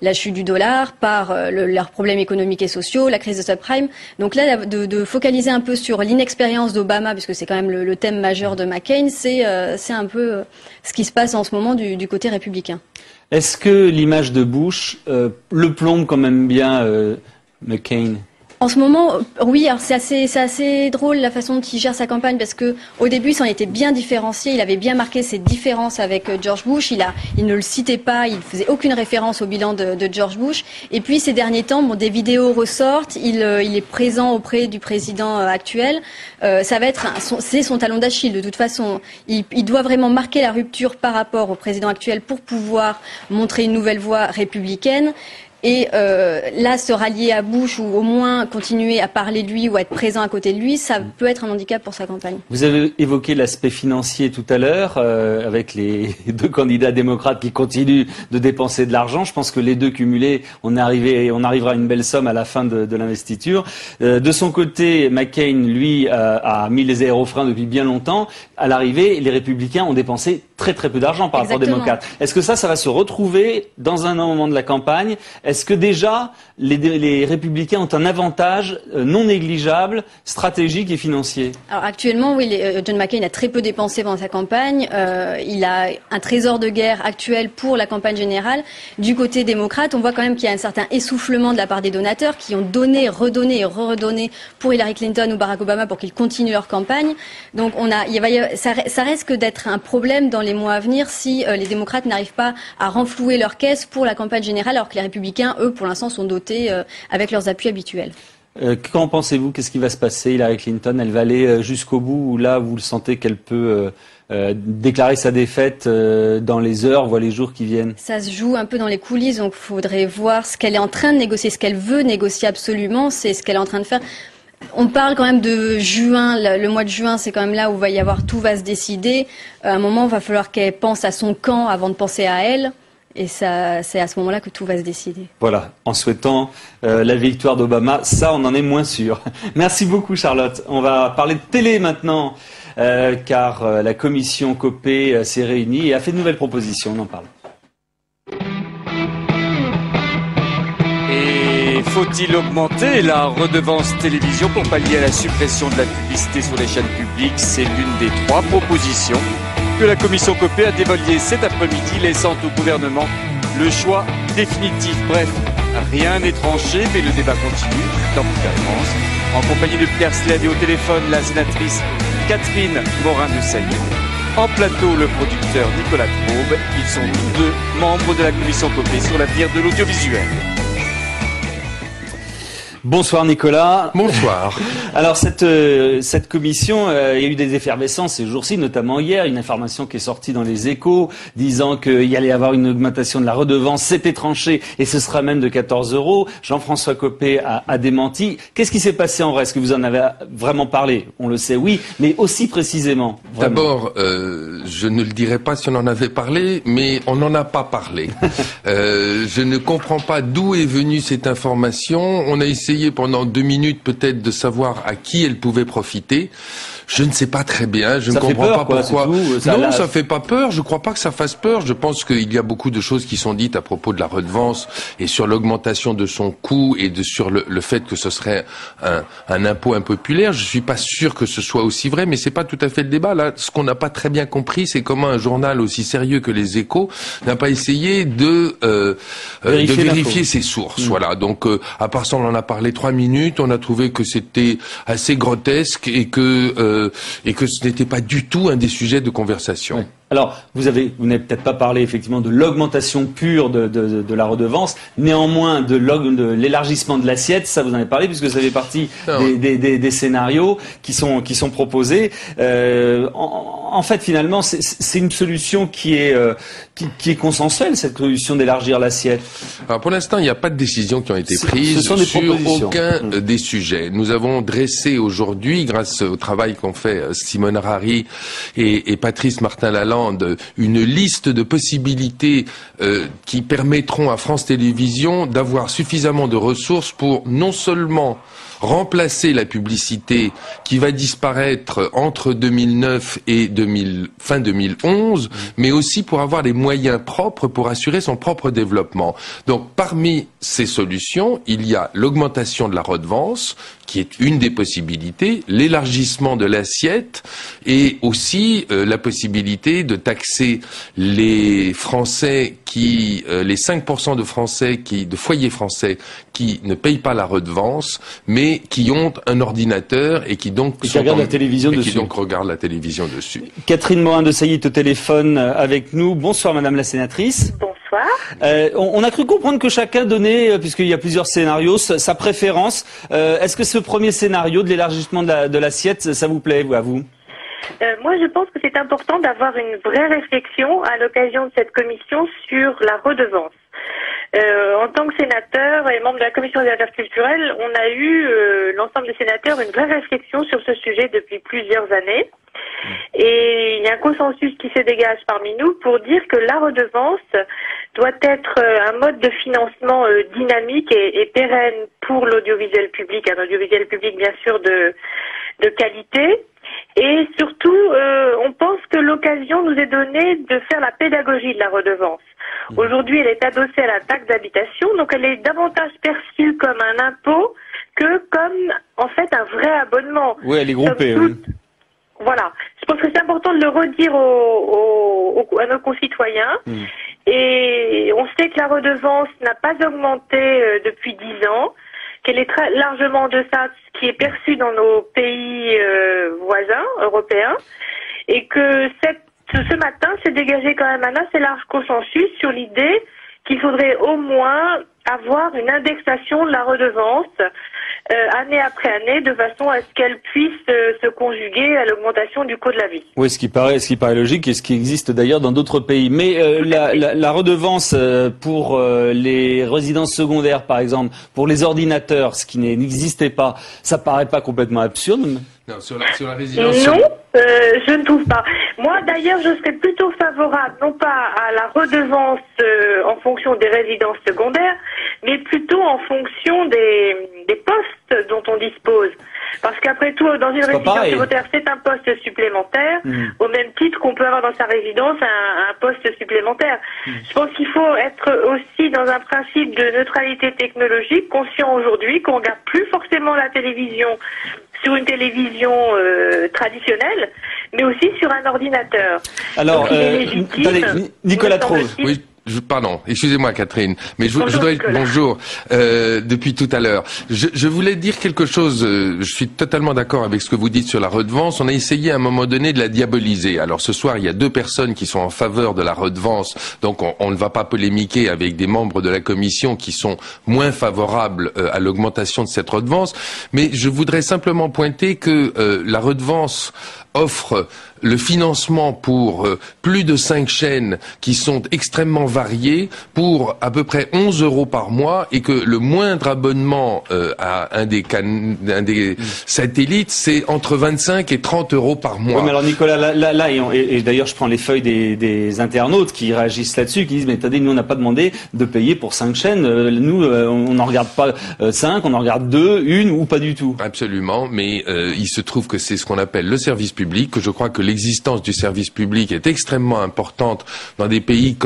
la chute du dollar, par leurs problèmes économiques et sociaux, la crise de subprime. Donc là, de focaliser un peu sur l'inexpérience d'Obama, puisque c'est quand même le thème majeur de McCain, c'est un peu ce qui se passe en ce moment du côté républicain. Est-ce que l'image de Bush le plombe quand même bien McCain? En ce moment, oui, alors c'est assez drôle la façon dont il gère sa campagne, parce que au début, il s'en était bien différencié, il avait bien marqué ses différences avec George Bush, il ne le citait pas, il faisait aucune référence au bilan de George Bush. Et puis ces derniers temps, des vidéos ressortent, il est présent auprès du président actuel. Ça va être c'est son talon d'Achille de toute façon. Il doit vraiment marquer la rupture par rapport au président actuel pour pouvoir montrer une nouvelle voie républicaine. Et là, se rallier à Bush ou au moins continuer à parler de lui ou à être présent à côté de lui, ça peut être un handicap pour sa campagne. Vous avez évoqué l'aspect financier tout à l'heure, avec les deux candidats démocrates qui continuent de dépenser de l'argent. Je pense que les deux cumulés, on arrivera à une belle somme à la fin de l'investiture. De son côté, McCain, lui, a mis les aérofreins depuis bien longtemps. À l'arrivée, les républicains ont dépensé très peu d'argent par rapport aux démocrates. Est-ce que ça va se retrouver dans un moment de la campagne? Est-ce que déjà les républicains ont un avantage non négligeable, stratégique et financier? Alors actuellement, oui, John McCain a très peu dépensé pendant sa campagne. Il a un trésor de guerre actuel pour la campagne générale. Du côté démocrate, on voit quand même qu'il y a un certain essoufflement de la part des donateurs qui ont donné, redonné et redonné pour Hillary Clinton ou Barack Obama pour qu'ils continuent leur campagne. Donc ça risque d'être un problème dans les mois à venir si les démocrates n'arrivent pas à renflouer leur caisse pour la campagne générale, alors que les républicains, eux, pour l'instant, sont dotés avec leurs appuis habituels. Qu'en pensez-vous? Qu'est-ce qui va se passer? Hillary Clinton, elle va aller jusqu'au bout, ou là, vous le sentez qu'elle peut déclarer sa défaite dans les heures, voire les jours qui viennent? Ça se joue un peu dans les coulisses, donc il faudrait voir ce qu'elle est en train de négocier, ce qu'elle veut négocier absolument, c'est ce qu'elle est en train de faire. On parle quand même de juin, le mois de juin, c'est quand même là où tout va se décider. À un moment, il va falloir qu'elle pense à son camp avant de penser à elle. Et c'est à ce moment-là que tout va se décider. Voilà, en souhaitant la victoire d'Obama, ça on en est moins sûr. Merci beaucoup Charlotte. On va parler de télé maintenant, car la commission Copé s'est réunie et a fait de nouvelles propositions, on en parle. Et faut-il augmenter la redevance télévision pour pallier à la suppression de la publicité sur les chaînes publiques? C'est l'une des 3 propositions que la commission Copé a dévoilée cet après-midi, laissant au gouvernement le choix définitif. Bref, rien n'est tranché, mais le débat continue dans Conférence. En compagnie de Pierre Slade et au téléphone, la sénatrice Catherine Morin-Desailly. En plateau, le producteur Nicolas Traube. Ils sont tous deux membres de la commission Copé sur l'avenir de l'audiovisuel. Bonsoir Nicolas. Bonsoir. Alors cette commission, il y a eu des effervescences ces jours-ci, notamment hier, une information qui est sortie dans les Échos disant qu'il y allait y avoir une augmentation de la redevance, c'était tranché et ce sera même de 14 €. Jean-François Copé a démenti. Qu'est-ce qui s'est passé en vrai? Est-ce que vous en avez vraiment parlé? On le sait, oui, mais aussi précisément. D'abord, je ne le dirais pas si on en avait parlé, mais on n'en a pas parlé. Je ne comprends pas d'où est venue cette information. On a essayé pendant 2 minutes peut-être de savoir à qui elle pouvait profiter. Je ne sais pas très bien, je ne comprends pas pourquoi. Non, ça fait pas peur, je crois pas que ça fasse peur. Je pense qu'il y a beaucoup de choses qui sont dites à propos de la redevance et sur l'augmentation de son coût et sur le fait que ce serait un impôt impopulaire. Je suis pas sûr que ce soit aussi vrai, mais c'est pas tout à fait le débat. Là, ce qu'on n'a pas très bien compris, c'est comment un journal aussi sérieux que les Échos n'a pas essayé de vérifier ses sources. Voilà. Donc, à part ça, on en a parlé 3 minutes. On a trouvé que c'était assez grotesque et que ce n'était pas du tout un des sujets de conversation. Ouais. Alors, vous n'avez peut-être pas parlé effectivement de l'augmentation pure de la redevance, néanmoins de l'élargissement de l'assiette, ça vous en avez parlé puisque ça fait partie des scénarios qui sont proposés. En fait, finalement, c'est une solution qui est consensuelle, cette solution d'élargir l'assiette. Alors pour l'instant, il n'y a pas de décision qui ont été prises sur aucun des sujets. Nous avons dressé aujourd'hui, grâce au travail qu'ont fait Simone Harary et Patrice Martin-Lalande, une liste de possibilités qui permettront à France Télévisions d'avoir suffisamment de ressources pour non seulement remplacer la publicité qui va disparaître entre 2009 et fin 2011, mais aussi pour avoir les moyens propres pour assurer son propre développement. Donc parmi ces solutions, il y a l'augmentation de la redevance, qui est une des possibilités, l'élargissement de l'assiette et aussi la possibilité de taxer les Français les 5% de Français de foyers français qui ne payent pas la redevance, mais qui ont un ordinateur et qui donc regardent la télévision dessus. Regardent la télévision dessus. Catherine Morin-Desailly au téléphone avec nous. Bonsoir Madame la sénatrice. Bonsoir. On a cru comprendre que chacun donnait, puisqu'il y a plusieurs scénarios, sa préférence. Est-ce que ce premier scénario de l'élargissement de l'assiette, ça vous plaît à vous? Moi, je pense que c'est important d'avoir une vraie réflexion à l'occasion de cette commission sur la redevance. En tant que sénateur et membre de la commission des affaires culturelles, on a eu, l'ensemble des sénateurs, une vraie réflexion sur ce sujet depuis plusieurs années. Et il y a un consensus qui se dégage parmi nous pour dire que la redevance doit être un mode de financement dynamique et pérenne pour l'audiovisuel public, un audiovisuel public bien sûr de qualité. Et surtout, on pense que l'occasion nous est donnée de faire la pédagogie de la redevance. Aujourd'hui, elle est adossée à la taxe d'habitation, donc elle est davantage perçue comme un impôt que comme, en fait, un vrai abonnement. Oui, elle est groupée. Oui. Voilà. Je pense que c'est important de le redire à nos concitoyens. Et on sait que la redevance n'a pas augmenté depuis 10 ans, qu'elle est très largement en deçà de ce qui est perçu dans nos pays voisins européens, et que ce matin s'est dégagé quand même un assez large consensus sur l'idée qu'il faudrait au moins avoir une indexation de la redevance année après année, de façon à ce qu'elle puisse se conjuguer à l'augmentation du coût de la vie. Oui, ce qui paraît logique et ce qui existe d'ailleurs dans d'autres pays. Mais la redevance pour les résidences secondaires, par exemple, pour les ordinateurs, ce qui n'existait pas, ça paraît pas complètement absurde? Non, sur la résidence. Non, je ne trouve pas. Moi, d'ailleurs, je serais plutôt favorable, non pas à la redevance en fonction des résidences secondaires, mais plutôt en fonction des postes dont on dispose. Parce qu'après tout, dans une résidence secondaire, c'est un poste supplémentaire, au même titre qu'on peut avoir dans sa résidence un poste supplémentaire. Je pense qu'il faut être aussi dans un principe de neutralité technologique, conscient aujourd'hui qu'on regarde plus forcément la télévision sur une télévision traditionnelle, mais aussi sur un ordinateur. Alors, Nicolas Trose. Oui. Pardon, excusez-moi Catherine, mais je voudrais bonjour depuis tout à l'heure. Je voulais dire quelque chose. Je suis totalement d'accord avec ce que vous dites sur la redevance. On a essayé à un moment donné de la diaboliser. Alors ce soir, il y a 2 personnes qui sont en faveur de la redevance, donc on ne va pas polémiquer avec des membres de la commission qui sont moins favorables à l'augmentation de cette redevance. Mais je voudrais simplement pointer que la redevance offre le financement pour plus de 5 chaînes qui sont extrêmement variées pour à peu près 11 € par mois, et que le moindre abonnement à un des satellites, c'est entre 25 et 30 € par mois. Oui, mais alors Nicolas, là et d'ailleurs je prends les feuilles des internautes qui réagissent là-dessus, qui disent mais attendez, nous on n'a pas demandé de payer pour 5 chaînes, nous on n'en regarde pas 5, on en regarde 2, 1 ou pas du tout. Absolument, mais il se trouve que c'est ce qu'on appelle le service public, que je crois que l'existence du service public est extrêmement importante dans des pays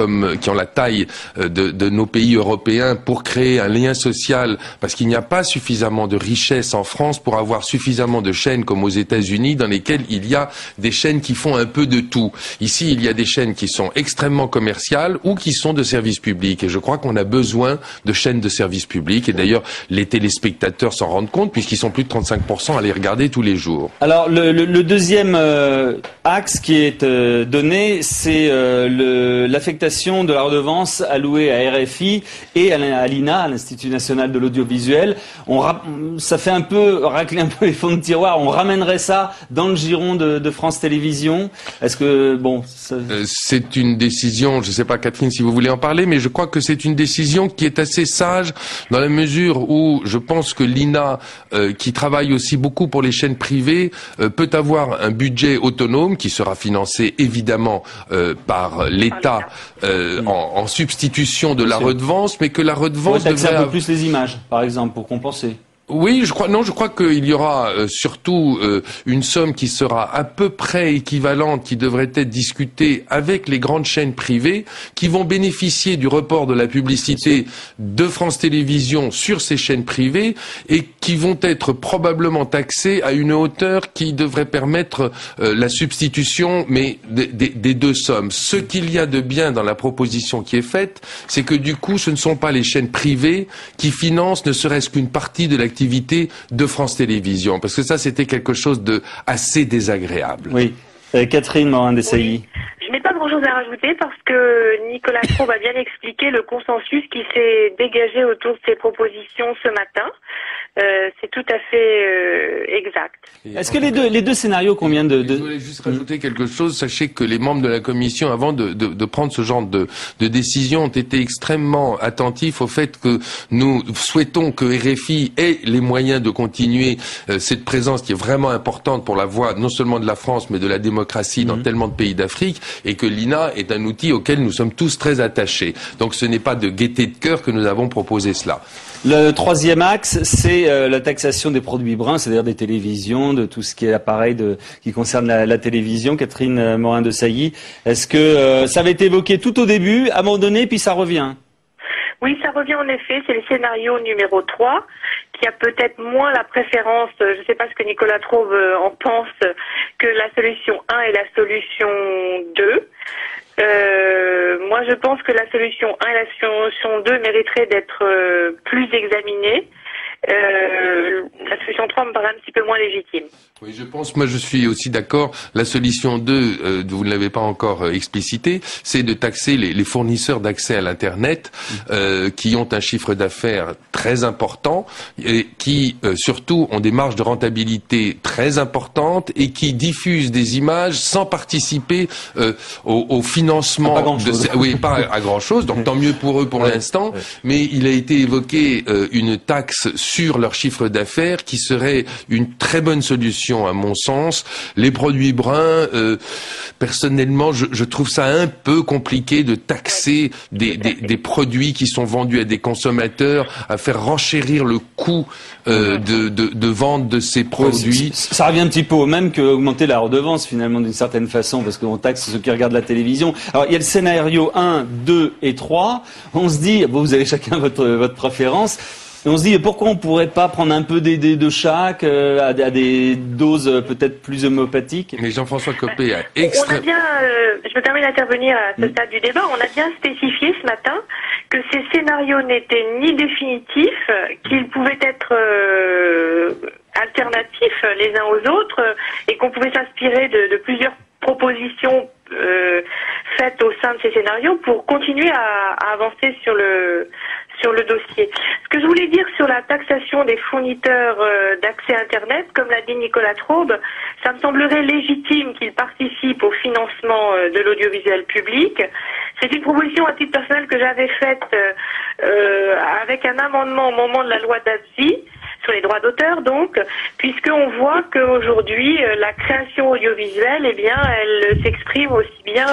qui ont la taille de nos pays européens pour créer un lien social, parce qu'il n'y a pas suffisamment de richesse en France pour avoir suffisamment de chaînes comme aux États-Unis dans lesquelles il y a des chaînes qui font un peu de tout. Ici, il y a des chaînes qui sont extrêmement commerciales ou qui sont de service public. Et je crois qu'on a besoin de chaînes de service public. Et d'ailleurs, les téléspectateurs s'en rendent compte puisqu'ils sont plus de 35% à les regarder tous les jours. Alors, le deuxième axe qui est donné, c'est l'affectation de la redevance allouée à RFI et à l'INA, à l'Institut National de l'Audiovisuel. Ça fait un peu racler un peu les fonds de tiroir. On ramènerait ça dans le giron de France Télévisions. Est-ce que, bon... C'est une décision, je ne sais pas Catherine si vous voulez en parler, mais je crois que c'est une décision qui est assez sage dans la mesure où je pense que l'INA, qui travaille aussi beaucoup pour les chaînes privées, peut avoir un budget autonome qui sera financé évidemment par l'État en substitution de la redevance, mais que la redevance devrait un peu plus les images, par exemple, pour compenser. Oui, je crois qu'il y aura surtout une somme qui sera à peu près équivalente, qui devrait être discutée avec les grandes chaînes privées, qui vont bénéficier du report de la publicité de France Télévisions sur ces chaînes privées et qui vont être probablement taxées à une hauteur qui devrait permettre la substitution, mais des deux sommes. Ce qu'il y a de bien dans la proposition qui est faite, c'est que du coup, ce ne sont pas les chaînes privées qui financent ne serait-ce qu'une partie de l'activité de France Télévisions, parce que ça c'était quelque chose de assez désagréable. Oui, Catherine Morin-Desailly. Oui. Je n'ai pas grand-chose à rajouter parce que Nicolas Traube a bien expliqué le consensus qui s'est dégagé autour de ces propositions ce matin. C'est tout à fait exact. Est-ce que les deux scénarios qu'on vient de... Je voulais juste rajouter quelque chose. Sachez que les membres de la commission, avant de prendre ce genre de décision, ont été extrêmement attentifs au fait que nous souhaitons que RFI ait les moyens de continuer cette présence qui est vraiment importante pour la voix non seulement de la France, mais de la démocratie dans tellement de pays d'Afrique, et que l'INA est un outil auquel nous sommes tous très attachés. Donc ce n'est pas de gaieté de cœur que nous avons proposé cela. Le troisième axe, c'est la taxation des produits bruns, c'est-à-dire des télévisions, de tout ce qui est appareil qui concerne la télévision. Catherine Morin-Desailly, est-ce que ça avait été évoqué tout au début, à un moment donné, puis ça revient? Oui, ça revient en effet, c'est le scénario numéro 3, qui a peut-être moins la préférence, je ne sais pas ce que Nicolas Traube en pense, que la solution 1 et la solution 2. Moi, je pense que la solution 1 et la solution 2 mériteraient d'être plus examinées. La solution 3 me paraît un petit peu moins légitime. Oui, je suis aussi d'accord. La solution 2, vous ne l'avez pas encore explicité, c'est de taxer les fournisseurs d'accès à l'Internet qui ont un chiffre d'affaires très important et qui, surtout, ont des marges de rentabilité très importantes et qui diffusent des images sans participer au financement. Oui, pas à grand-chose, donc tant mieux pour eux pour l'instant, mais il a été évoqué une taxe sur leur chiffre d'affaires qui serait une très bonne solution à mon sens. Les produits bruns, personnellement, je trouve ça un peu compliqué de taxer des produits qui sont vendus à des consommateurs, à faire renchérir le coût de vente de ces produits. Ça revient un petit peu au même qu'augmenter la redevance finalement d'une certaine façon, parce qu'on taxe ceux qui regardent la télévision. Alors il y a le scénario 1, 2 et 3. On se dit, vous avez chacun votre préférence. Et on se dit, pourquoi on ne pourrait pas prendre un peu de chaque, à des doses peut-être plus homéopathiques? Mais Jean-François Copé a On a bien, je me permets d'intervenir à ce stade du débat, on a bien spécifié ce matin que ces scénarios n'étaient ni définitifs, qu'ils pouvaient être alternatifs les uns aux autres, et qu'on pouvait s'inspirer de plusieurs propositions faites au sein de ces scénarios pour continuer à avancer sur le dossier. Ce que je voulais dire sur la taxation des fournisseurs d'accès Internet, comme l'a dit Nicolas Traube, ça me semblerait légitime qu'ils participent au financement de l'audiovisuel public. C'est une proposition à titre personnel que j'avais faite avec un amendement au moment de la loi d'Abzi, sur les droits d'auteur donc, puisqu'on voit qu'aujourd'hui la création audiovisuelle, eh bien, elle s'exprime aussi bien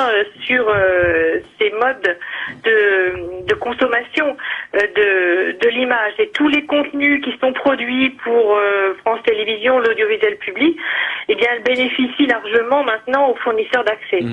sur ces modes de consommation de l'image, et tous les contenus qui sont produits pour France Télévisions, l'audiovisuel public, eh bien, elle bénéficie largement maintenant aux fournisseurs d'accès.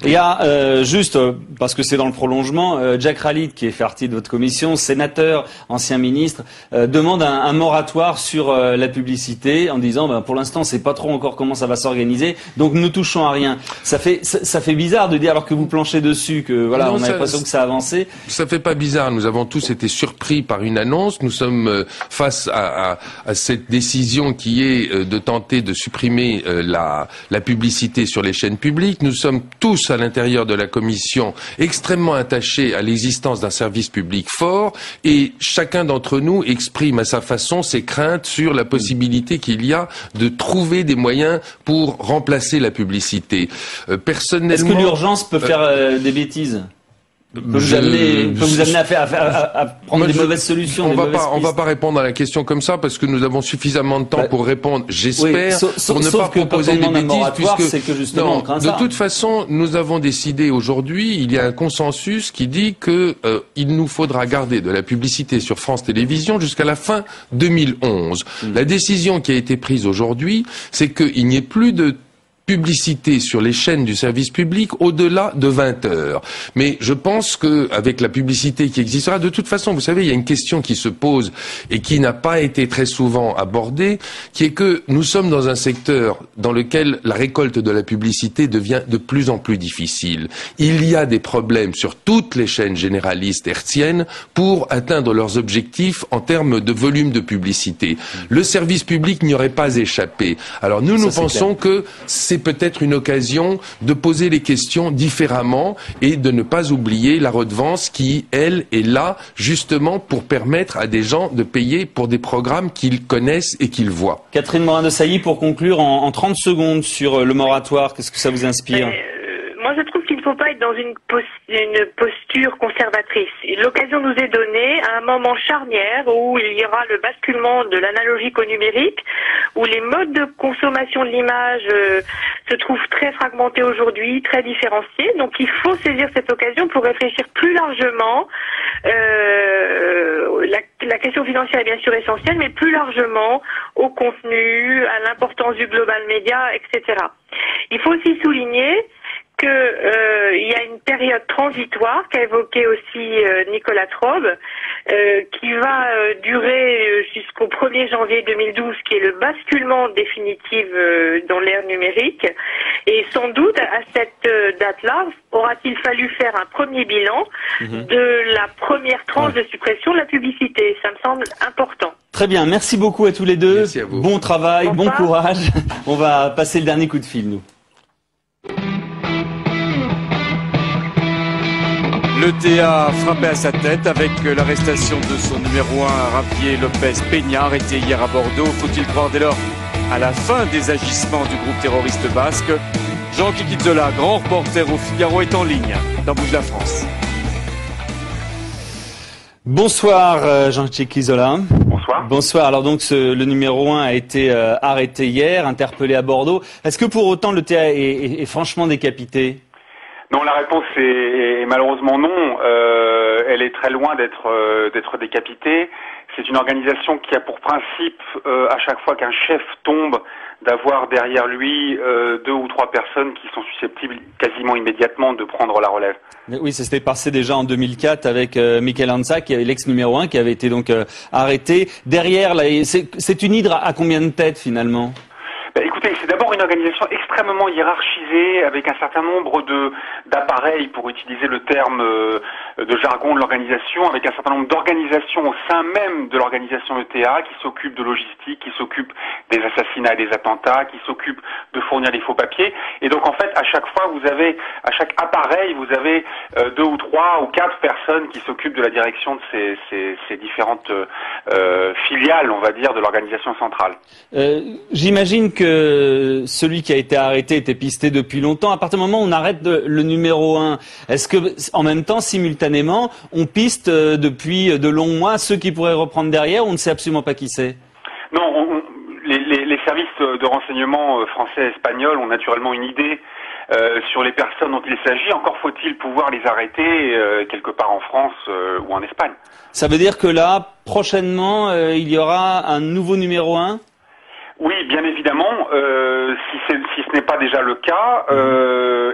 Il y a juste, parce que c'est dans le prolongement, Jack Khalid, qui est fait partie de votre commission, sénateur, ancien ministre, demande un moratoire sur la publicité en disant pour l'instant c'est pas trop encore comment ça va s'organiser, donc ne touchons à rien. Ça fait bizarre de dire, alors que vous planchez dessus, que voilà, non, on a l'impression que ça a avancé. Ça fait pas bizarre, nous avons tous été surpris par une annonce, nous sommes face à cette décision qui est de tenter de supprimer la publicité sur les chaînes publiques. Nous sommes tous à l'intérieur de la commission extrêmement attachés à l'existence d'un service public fort, et chacun d'entre nous exprime à sa façon ses craintes sur la possibilité qu'il y a de trouver des moyens pour remplacer la publicité. Personnellement, est-ce que l'urgence peut faire des bêtises? Peut vous amener à prendre des mauvaises solutions. On va pas répondre à la question comme ça, parce que nous avons suffisamment de temps pour répondre, j'espère, pour ne pas proposer des bêtises, puisque que justement, de toute façon, nous avons décidé aujourd'hui, il y a un consensus qui dit que il nous faudra garder de la publicité sur France Télévisions jusqu'à la fin 2011. La décision qui a été prise aujourd'hui, c'est qu'il n'y ait plus de publicité sur les chaînes du service public au-delà de 20 heures. Mais je pense que avec la publicité qui existera, de toute façon, vous savez, il y a une question qui se pose et qui n'a pas été très souvent abordée, qui est que nous sommes dans un secteur dans lequel la récolte de la publicité devient de plus en plus difficile. Il y a des problèmes sur toutes les chaînes généralistes hertziennes pour atteindre leurs objectifs en termes de volume de publicité. Le service public n'y aurait pas échappé. Alors nous pensons que c'est peut-être une occasion de poser les questions différemment et de ne pas oublier la redevance qui, elle, est là justement pour permettre à des gens de payer pour des programmes qu'ils connaissent et qu'ils voient. Catherine Morin-Desailly, pour conclure en 30 secondes sur le moratoire, qu'est-ce que ça vous inspire? Moi, je trouve qu'il ne faut pas être dans une posture conservatrice. L'occasion nous est donnée à un moment charnière où il y aura le basculement de l'analogique au numérique, où les modes de consommation de l'image se trouvent très fragmentés aujourd'hui, très différenciés. Donc, il faut saisir cette occasion pour réfléchir plus largement. La question financière est bien sûr essentielle, mais plus largement au contenu, à l'importance du global média, etc. Il faut aussi souligner il y a une période transitoire qu'a évoqué aussi Nicolas Traube, qui va durer jusqu'au 1er janvier 2012, qui est le basculement définitif dans l'ère numérique. Et sans doute, à cette date-là, aura-t-il fallu faire un premier bilan de la première tranche de suppression de la publicité. Ça me semble important. Très bien, merci beaucoup à tous les deux. Merci à vous. Bon travail, bon courage. On va passer le dernier coup de fil, nous. Le TA frappé à sa tête avec l'arrestation de son numéro 1, Javier Lopez Peña, arrêté hier à Bordeaux. Faut-il croire dès lors à la fin des agissements du groupe terroriste basque? Jean Kikitzola, grand reporter au Figaro, est en ligne dans Bouge la France. Bonsoir Jean Kikitzola. Bonsoir. Bonsoir. Alors donc le numéro 1 a été arrêté hier, interpellé à Bordeaux. Est-ce que pour autant le TA est franchement décapité? Non, la réponse est malheureusement non. Elle est très loin d'être décapitée. C'est une organisation qui a pour principe, à chaque fois qu'un chef tombe, d'avoir derrière lui 2 ou 3 personnes qui sont susceptibles quasiment immédiatement de prendre la relève. Mais oui, ça s'était passé déjà en 2004 avec Michael Hansa, qui est l'ex numéro 1, qui avait été donc arrêté. Derrière, là, c'est une hydre à combien de têtes finalement? Écoutez, c'est d'abord une organisation extrêmement hiérarchisée, avec un certain nombre d'appareils, pour utiliser le terme de jargon de l'organisation, avec un certain nombre d'organisations au sein même de l'organisation ETA qui s'occupent de logistique, qui s'occupent des assassinats et des attentats, qui s'occupent de fournir les faux papiers. Et donc en fait, à chaque fois, à chaque appareil, vous avez 2 ou 3 ou 4 personnes qui s'occupent de la direction de ces différentes filiales, on va dire, de l'organisation centrale. J'imagine que celui qui a été arrêté était pisté depuis longtemps. À partir du moment où on arrête le numéro 1, est-ce que en même temps, simultanément, on piste depuis de longs mois ceux qui pourraient reprendre derrière, ou on ne sait absolument pas qui c'est? Non, les services de renseignement français et espagnols ont naturellement une idée sur les personnes dont il s'agit. Encore faut-il pouvoir les arrêter quelque part en France ou en Espagne. Ça veut dire que là, prochainement, il y aura un nouveau numéro 1? Oui, bien évidemment, si ce n'est pas déjà le cas,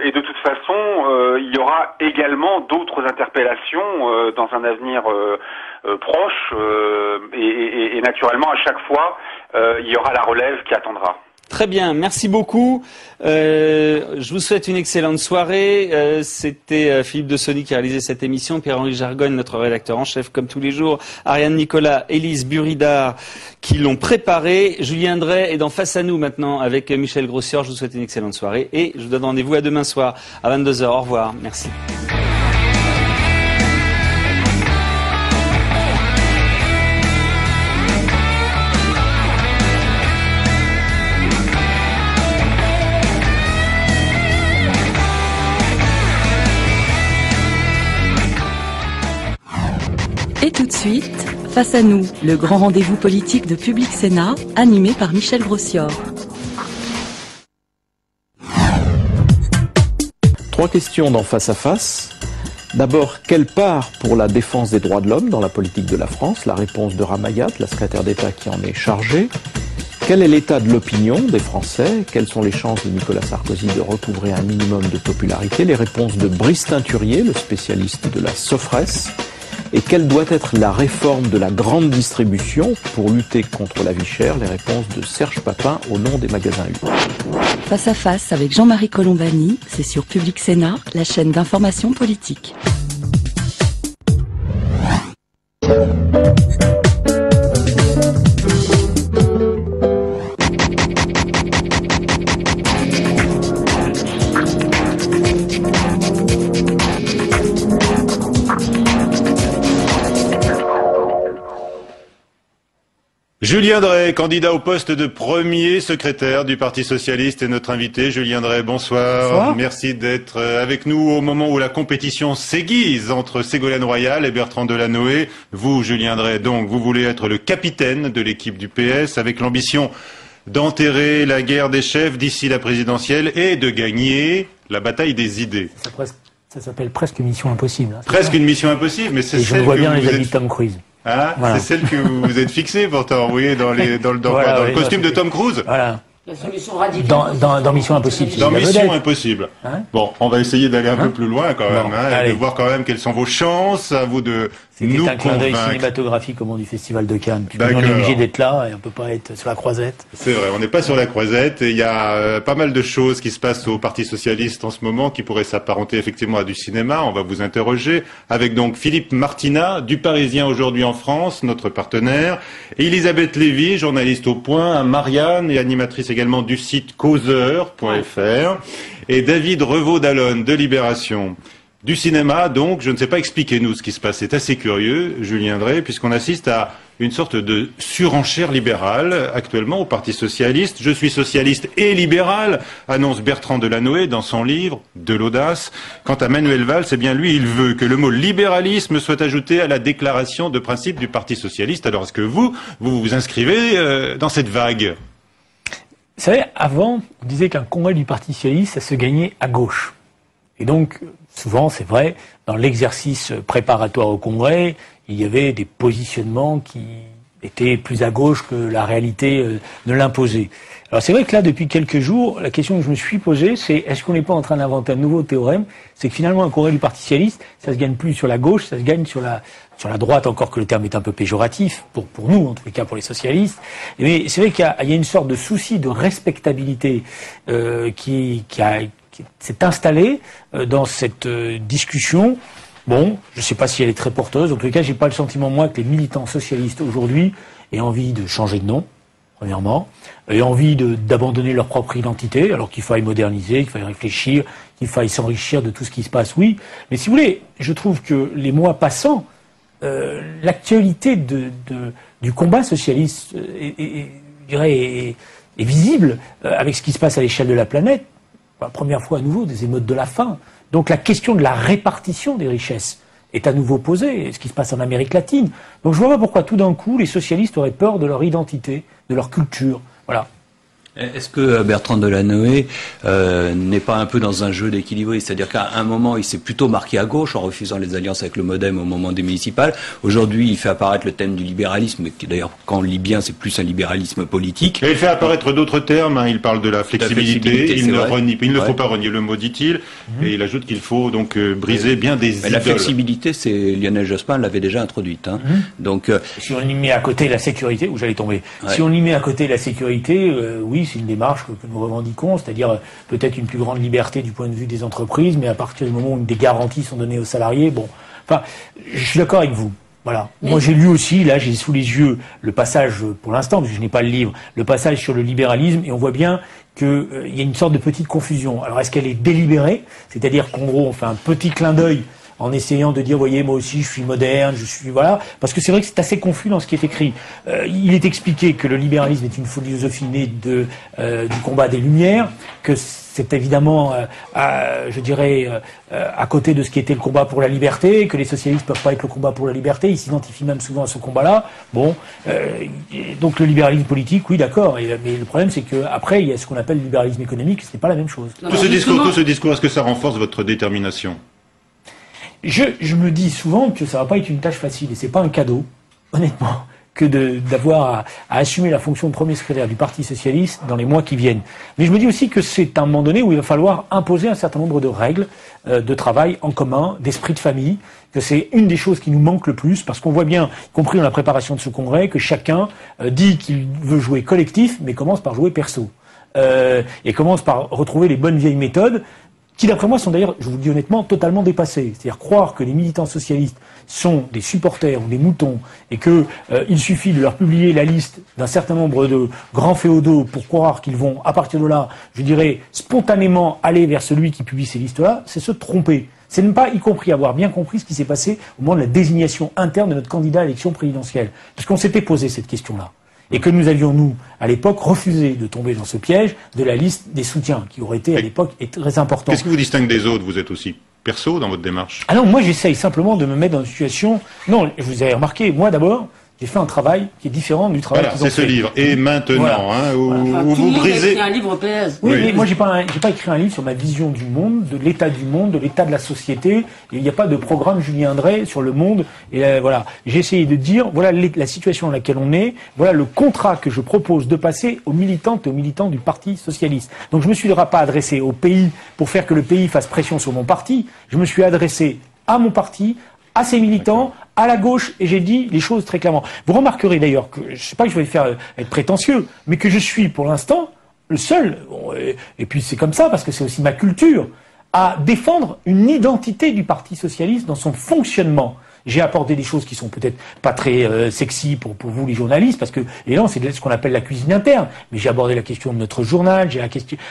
et de toute façon, il y aura également d'autres interpellations dans un avenir proche, et naturellement, à chaque fois, il y aura la relève qui attendra. Très bien, merci beaucoup. Je vous souhaite une excellente soirée. C'était Philippe de Sonny qui a réalisé cette émission, Pierre-Henri Jargogne, notre rédacteur en chef comme tous les jours, Ariane Nicolas, Élise Buridard qui l'ont préparé. Julien Drey est dans Face à nous maintenant avec Michel Grossior. Je vous souhaite une excellente soirée et je vous donne rendez-vous à demain soir à 22h. Au revoir, merci. Et tout de suite, Face à nous, le grand rendez-vous politique de Public Sénat, animé par Michel Grossior. 3 questions dans Face à Face. D'abord, quelle part pour la défense des droits de l'homme dans la politique de la France? La réponse de Ramayat, la secrétaire d'État qui en est chargée. Quel est l'état de l'opinion des Français? Quelles sont les chances de Nicolas Sarkozy de recouvrer un minimum de popularité? Les réponses de Brice Teinturier, le spécialiste de la Sofres. Et quelle doit être la réforme de la grande distribution pour lutter contre la vie chère? Les réponses de Serge Papin au nom des magasins U. Face à face avec Jean-Marie Colombani, c'est sur Public Sénat, la chaîne d'information politique. Julien Drey, candidat au poste de premier secrétaire du Parti Socialiste, est notre invité. Julien Drey, bonsoir. Bonsoir. Merci d'être avec nous au moment où la compétition s'aiguise entre Ségolène Royal et Bertrand Delanoë. Vous, Julien Drey, donc, vous voulez être le capitaine de l'équipe du PS avec l'ambition d'enterrer la guerre des chefs d'ici la présidentielle et de gagner la bataille des idées. Ça s'appelle presque une mission impossible. Hein, presque une mission impossible, mais c'est celle je vois bien que les vous amis êtes... de Tom Cruise. Ah, voilà. C'est celle que vous vous êtes fixée pourtant, oui, dans Voilà, le costume de Tom Cruise. Voilà. La solution radicale. Dans Mission Impossible. Dans Mission Impossible. Hein, bon, on va essayer d'aller un peu plus loin quand même, et de voir quand même quelles sont vos chances à vous de nous un clin d'œil convaincre. cinématographique au moment du Festival de Cannes. Puis on est obligé d'être là et on peut pas être sur la croisette. C'est vrai, on n'est pas sur la croisette. Et il y a pas mal de choses qui se passent au Parti Socialiste en ce moment qui pourraient s'apparenter effectivement à du cinéma. On va vous interroger avec donc Philippe Martinat, du Parisien aujourd'hui en France, notre partenaire, et Elisabeth Lévy, journaliste au Point, à Marianne et animatrice également du site causeur.fr, et David Revaud-Dallon de Libération. Du cinéma, donc, je ne sais pas, expliquez-nous ce qui se passe. C'est assez curieux, Julien Drey, puisqu'on assiste à une sorte de surenchère libérale actuellement au Parti Socialiste. Je suis socialiste et libéral, annonce Bertrand Delanoë dans son livre « De l'audace ». Quant à Manuel Valls, eh bien lui, il veut que le mot libéralisme soit ajouté à la déclaration de principe du Parti Socialiste. Alors est-ce que vous vous inscrivez dans cette vague? Vous savez, avant, on disait qu'un congrès du Parti Socialiste, ça se gagnait à gauche. Et donc, souvent, c'est vrai, dans l'exercice préparatoire au congrès, il y avait des positionnements qui étaient plus à gauche que la réalité ne l'imposait. Alors c'est vrai que là, depuis quelques jours, la question que je me suis posée, c'est est-ce qu'on n'est pas en train d'inventer un nouveau théorème? C'est que finalement, un congrès du Parti Socialiste, ça se gagne plus sur la gauche, ça se gagne sur la droite, encore que le terme est un peu péjoratif, pour nous, en tous les cas pour les socialistes. Mais c'est vrai qu'il y a une sorte de souci de respectabilité qui s'est installé dans cette discussion. Bon, je ne sais pas si elle est très porteuse. En tout cas, j'ai pas le sentiment, moi, que les militants socialistes aujourd'hui aient envie de changer de nom, premièrement, aient envie d'abandonner leur propre identité, alors qu'il faille moderniser, qu'il faille réfléchir, qu'il faille s'enrichir de tout ce qui se passe, oui. Mais si vous voulez, je trouve que les mois passant, l'actualité du combat socialiste est visible avec ce qui se passe à l'échelle de la planète. Pour la première fois à nouveau, des émeutes de la faim. Donc la question de la répartition des richesses est à nouveau posée, ce qui se passe en Amérique latine. Donc je vois pas pourquoi tout d'un coup les socialistes auraient peur de leur identité, de leur culture. Voilà. Est-ce que Bertrand Delanoë n'est pas un peu dans un jeu d'équilibre? C'est-à-dire qu'à un moment, il s'est plutôt marqué à gauche en refusant les alliances avec le MoDem au moment des municipales. Aujourd'hui, il fait apparaître le thème du libéralisme, qui d'ailleurs, quand on le lit bien, c'est plus un libéralisme politique. Et il fait apparaître d'autres termes. Il parle de la flexibilité. Il ne faut pas renier le mot, dit-il. Et il ajoute qu'il faut donc briser bien des idoles. La flexibilité, c'est Lionel Jospin l'avait déjà introduite. Donc, si on y met à côté la sécurité, où j'allais tomber. Si on y met à côté la sécurité, oui, c'est une démarche que nous revendiquons, c'est-à-dire peut-être une plus grande liberté du point de vue des entreprises, mais à partir du moment où des garanties sont données aux salariés, bon, enfin, je suis d'accord avec vous. Voilà. Moi, j'ai lu aussi, là, j'ai sous les yeux le passage, pour l'instant, parce que je n'ai pas le livre, le passage sur le libéralisme, et on voit bien qu'il y a une sorte de petite confusion. Alors, est-ce qu'elle est délibérée? C'est-à-dire qu'en gros, on fait un petit clin d'œil en essayant de dire, voyez, moi aussi, je suis moderne, je suis, voilà. Parce que c'est vrai que c'est assez confus dans ce qui est écrit. Il est expliqué que le libéralisme est une philosophie née du combat des Lumières, que c'est évidemment, je dirais, à côté de ce qui était le combat pour la liberté, que les socialistes peuvent pas être le combat pour la liberté, ils s'identifient même souvent à ce combat-là. Bon, donc le libéralisme politique, oui, d'accord, mais le problème, c'est que après, il y a ce qu'on appelle le libéralisme économique, ce n'est pas la même chose. Tout ce discours, est-ce que ça renforce votre détermination? Je me dis souvent que ça va pas être une tâche facile, et c'est pas un cadeau, honnêtement, que d'avoir à assumer la fonction de premier secrétaire du Parti socialiste dans les mois qui viennent. Mais je me dis aussi que c'est un moment donné où il va falloir imposer un certain nombre de règles de travail en commun, d'esprit de famille, que c'est une des choses qui nous manque le plus, parce qu'on voit bien, y compris dans la préparation de ce congrès, que chacun dit qu'il veut jouer collectif, mais commence par jouer perso. Et commence par retrouver les bonnes vieilles méthodes, qui d'après moi sont d'ailleurs, je vous le dis honnêtement, totalement dépassés. C'est-à-dire croire que les militants socialistes sont des supporters ou des moutons et que il suffit de leur publier la liste d'un certain nombre de grands féodaux pour croire qu'ils vont, à partir de là, je dirais, spontanément aller vers celui qui publie ces listes-là, c'est se tromper. C'est ne pas, y compris, avoir bien compris ce qui s'est passé au moment de la désignation interne de notre candidat à l'élection présidentielle. Parce qu'on s'était posé cette question-là. Et que nous avions, nous, à l'époque, refusé de tomber dans ce piège de la liste des soutiens, qui aurait été, à l'époque, très important. Qu'est-ce qui vous distingue des autres? Vous êtes aussi perso dans votre démarche? Ah non, moi j'essaye simplement de me mettre dans une situation... Non, vous avez remarqué, moi d'abord, j'ai fait un travail qui est différent du travail qu'ils ont fait. C'est ce livre. Et maintenant, voilà. Où vous brisez... écrit un livre PS. Oui, mais moi j'ai pas écrit un livre sur ma vision du monde, de l'état de la société. Et il n'y a pas de programme Julien Drey sur le monde. Et voilà, j'ai essayé de dire, voilà la situation dans laquelle on est, voilà le contrat que je propose de passer aux militantes et aux militants du Parti socialiste. Donc je me suis pas adressé au pays pour faire que le pays fasse pression sur mon parti. Je me suis adressé à mon parti, à ses militants, à la gauche, et j'ai dit les choses très clairement. Vous remarquerez d'ailleurs que, je ne sais pas que je vais faire être prétentieux, mais que je suis pour l'instant le seul, et puis c'est comme ça parce que c'est aussi ma culture, à défendre une identité du Parti socialiste dans son fonctionnement. J'ai apporté des choses qui sont peut-être pas très sexy pour vous les journalistes, parce que évidemment c'est ce qu'on appelle la cuisine interne. Mais j'ai abordé la question de notre journal, j'ai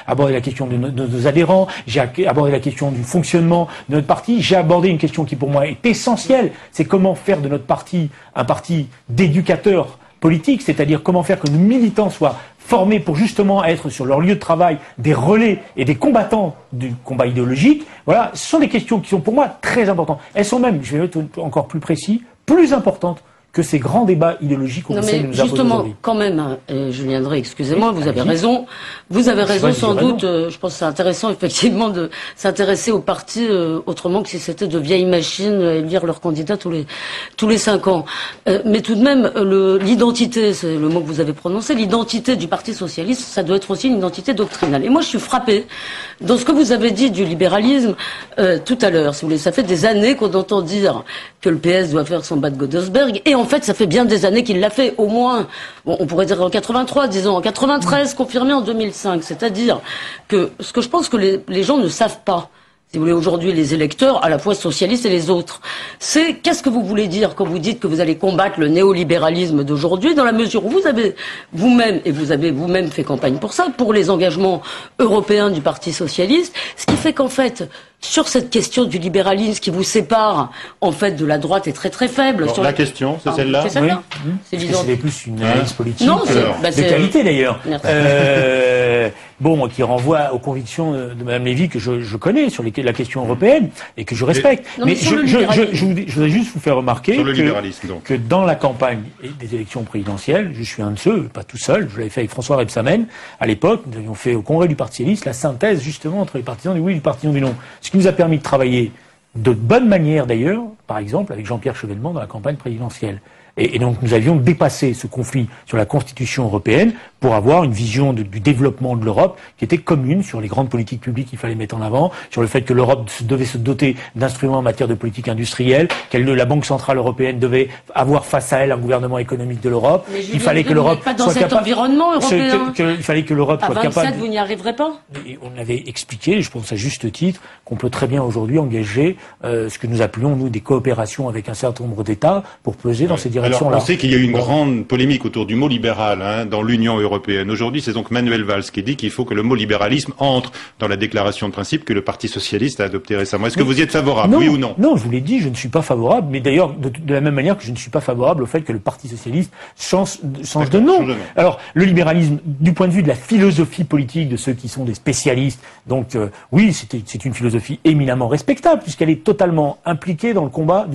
abordé la question de nos adhérents, j'ai abordé la question du fonctionnement de notre parti. J'ai abordé une question qui pour moi est essentielle, c'est comment faire de notre parti un parti d'éducateurs politiques, c'est-à-dire comment faire que nos militants soient formés pour justement être sur leur lieu de travail des relais et des combattants du combat idéologique. Voilà, ce sont des questions qui sont pour moi très importantes. Elles sont même, je vais être encore plus précis, plus importantes que ces grands débats idéologiques qu'on essaie de nous imposer aujourd'hui. Justement, quand même, Julien Drey, excusez-moi, vous avez raison. Vous avez raison, sans doute. Je pense que c'est intéressant, effectivement, de s'intéresser au parti autrement que si c'était de vieilles machines et lire leurs candidats tous les 5 ans. Mais tout de même, l'identité, c'est le mot que vous avez prononcé, l'identité du Parti socialiste, ça doit être aussi une identité doctrinale. Et moi, je suis frappée dans ce que vous avez dit du libéralisme tout à l'heure. Si vous voulez, ça fait des années qu'on entend dire que le PS doit faire son Bad Godesberg, et en fait, ça fait bien des années qu'il l'a fait, au moins, bon, on pourrait dire en 83, disons en 93, confirmé en 2005. C'est-à-dire que ce que je pense que les gens ne savent pas, si vous voulez, aujourd'hui, les électeurs, à la fois socialistes et les autres, c'est qu'est-ce que vous voulez dire quand vous dites que vous allez combattre le néolibéralisme d'aujourd'hui, dans la mesure où vous avez vous-même, et vous avez vous-même fait campagne pour ça, pour les engagements européens du Parti socialiste, ce qui fait qu'en fait, sur cette question du libéralisme qui vous sépare, en fait, de la droite est très très faible. Alors, la question, c'est celle-là. C'est celle-là. C'est plus une analyse politique de qualité d'ailleurs. bon, qui renvoie aux convictions de Mme Lévy que je connais sur la question européenne et que je respecte. Mais je voudrais juste vous faire remarquer que dans la campagne des élections présidentielles, je suis un de ceux, pas tout seul, je l'avais fait avec François Rebsamen, à l'époque, nous avions fait au Congrès du Parti socialiste la synthèse justement entre les partisans du oui et les partisans du non. Ce qui nous a permis de travailler de bonne manière d'ailleurs, par exemple, avec Jean-Pierre Chevènement dans la campagne présidentielle. Et donc nous avions dépassé ce conflit sur la Constitution européenne pour avoir une vision du développement de l'Europe qui était commune sur les grandes politiques publiques qu'il fallait mettre en avant, sur le fait que l'Europe devait se doter d'instruments en matière de politique industrielle, la Banque centrale européenne devait avoir face à elle un gouvernement économique de l'Europe. Il fallait que l'Europe soit capable. Il fallait que l'Europe soit capable. À 27, vous n'y arriverez pas. Et on avait expliqué, je pense à juste titre, qu'on peut très bien aujourd'hui engager ce que nous appelons nous des coopérations avec un certain nombre d'États pour peser dans ces directions. Alors, on sait qu'il y a eu une grande polémique autour du mot libéral dans l'Union européenne. Aujourd'hui, c'est donc Manuel Valls qui dit qu'il faut que le mot libéralisme entre dans la déclaration de principe que le Parti socialiste a adoptée récemment. Est-ce que vous y êtes favorable, oui ou non? Non, je vous l'ai dit, je ne suis pas favorable. Mais d'ailleurs, de la même manière que je ne suis pas favorable au fait que le Parti socialiste change de nom. Alors, le libéralisme, du point de vue de la philosophie politique de ceux qui sont des spécialistes, donc oui, c'est une philosophie éminemment respectable puisqu'elle est totalement impliquée dans le combat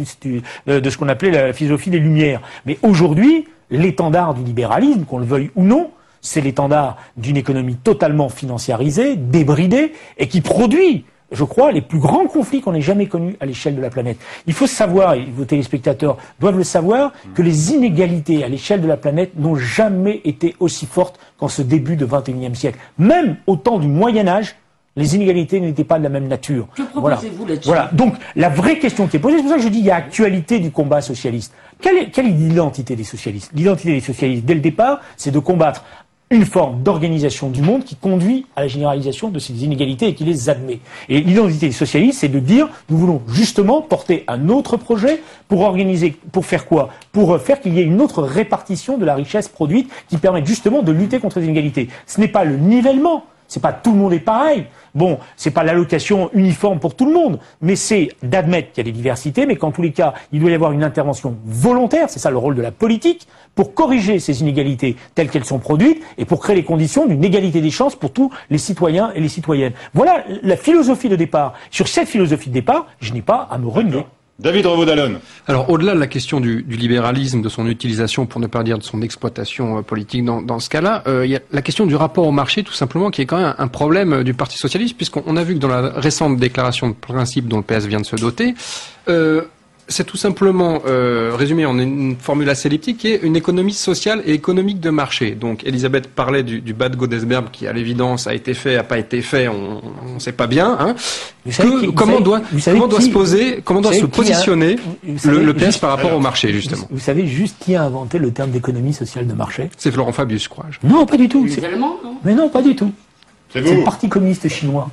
de ce qu'on appelait la philosophie des Lumières. Mais aujourd'hui, l'étendard du libéralisme, qu'on le veuille ou non, c'est l'étendard d'une économie totalement financiarisée, débridée, et qui produit, je crois, les plus grands conflits qu'on ait jamais connus à l'échelle de la planète. Il faut savoir, et vos téléspectateurs doivent le savoir, que les inégalités à l'échelle de la planète n'ont jamais été aussi fortes qu'en ce début de XXIe siècle. Même au temps du Moyen-Âge, les inégalités n'étaient pas de la même nature. Que proposez-vous là-dessus ? Voilà. Donc, la vraie question qui est posée, c'est pour ça que je dis qu'il y a actualité du combat socialiste. Quelle est l'identité des socialistes ? L'identité des socialistes, dès le départ, c'est de combattre une forme d'organisation du monde qui conduit à la généralisation de ces inégalités et qui les admet. Et l'identité des socialistes, c'est de dire, nous voulons justement porter un autre projet pour organiser, pour faire quoi ? Pour faire qu'il y ait une autre répartition de la richesse produite qui permette justement de lutter contre les inégalités. Ce n'est pas le nivellement. C'est pas tout le monde est pareil. Bon, c'est pas l'allocation uniforme pour tout le monde, mais c'est d'admettre qu'il y a des diversités, mais qu'en tous les cas, il doit y avoir une intervention volontaire, c'est ça le rôle de la politique, pour corriger ces inégalités telles qu'elles sont produites et pour créer les conditions d'une égalité des chances pour tous les citoyens et les citoyennes. Voilà la philosophie de départ. Sur cette philosophie de départ, je n'ai pas à me renier. David Revaud-Dallon. Alors, au-delà de la question du libéralisme, de son utilisation, pour ne pas dire de son exploitation politique dans ce cas-là, il y a la question du rapport au marché, tout simplement, qui est quand même un problème du Parti socialiste, puisqu'on a vu que dans la récente déclaration de principe dont le PS vient de se doter, c'est tout simplement résumé en une formule assez elliptique qui est une économie sociale et économique de marché. Donc Elisabeth parlait du bas de Godesberg qui à l'évidence a été fait, a pas été fait, on ne sait pas bien. Hein. Comment doit se positionner le PS par rapport au marché justement? Vous savez juste qui a inventé le terme d'économie sociale de marché? C'est Florent Fabius, je crois. Non, pas du tout. Les Allemands, non? Mais non, pas du tout. C'est le Parti communiste chinois.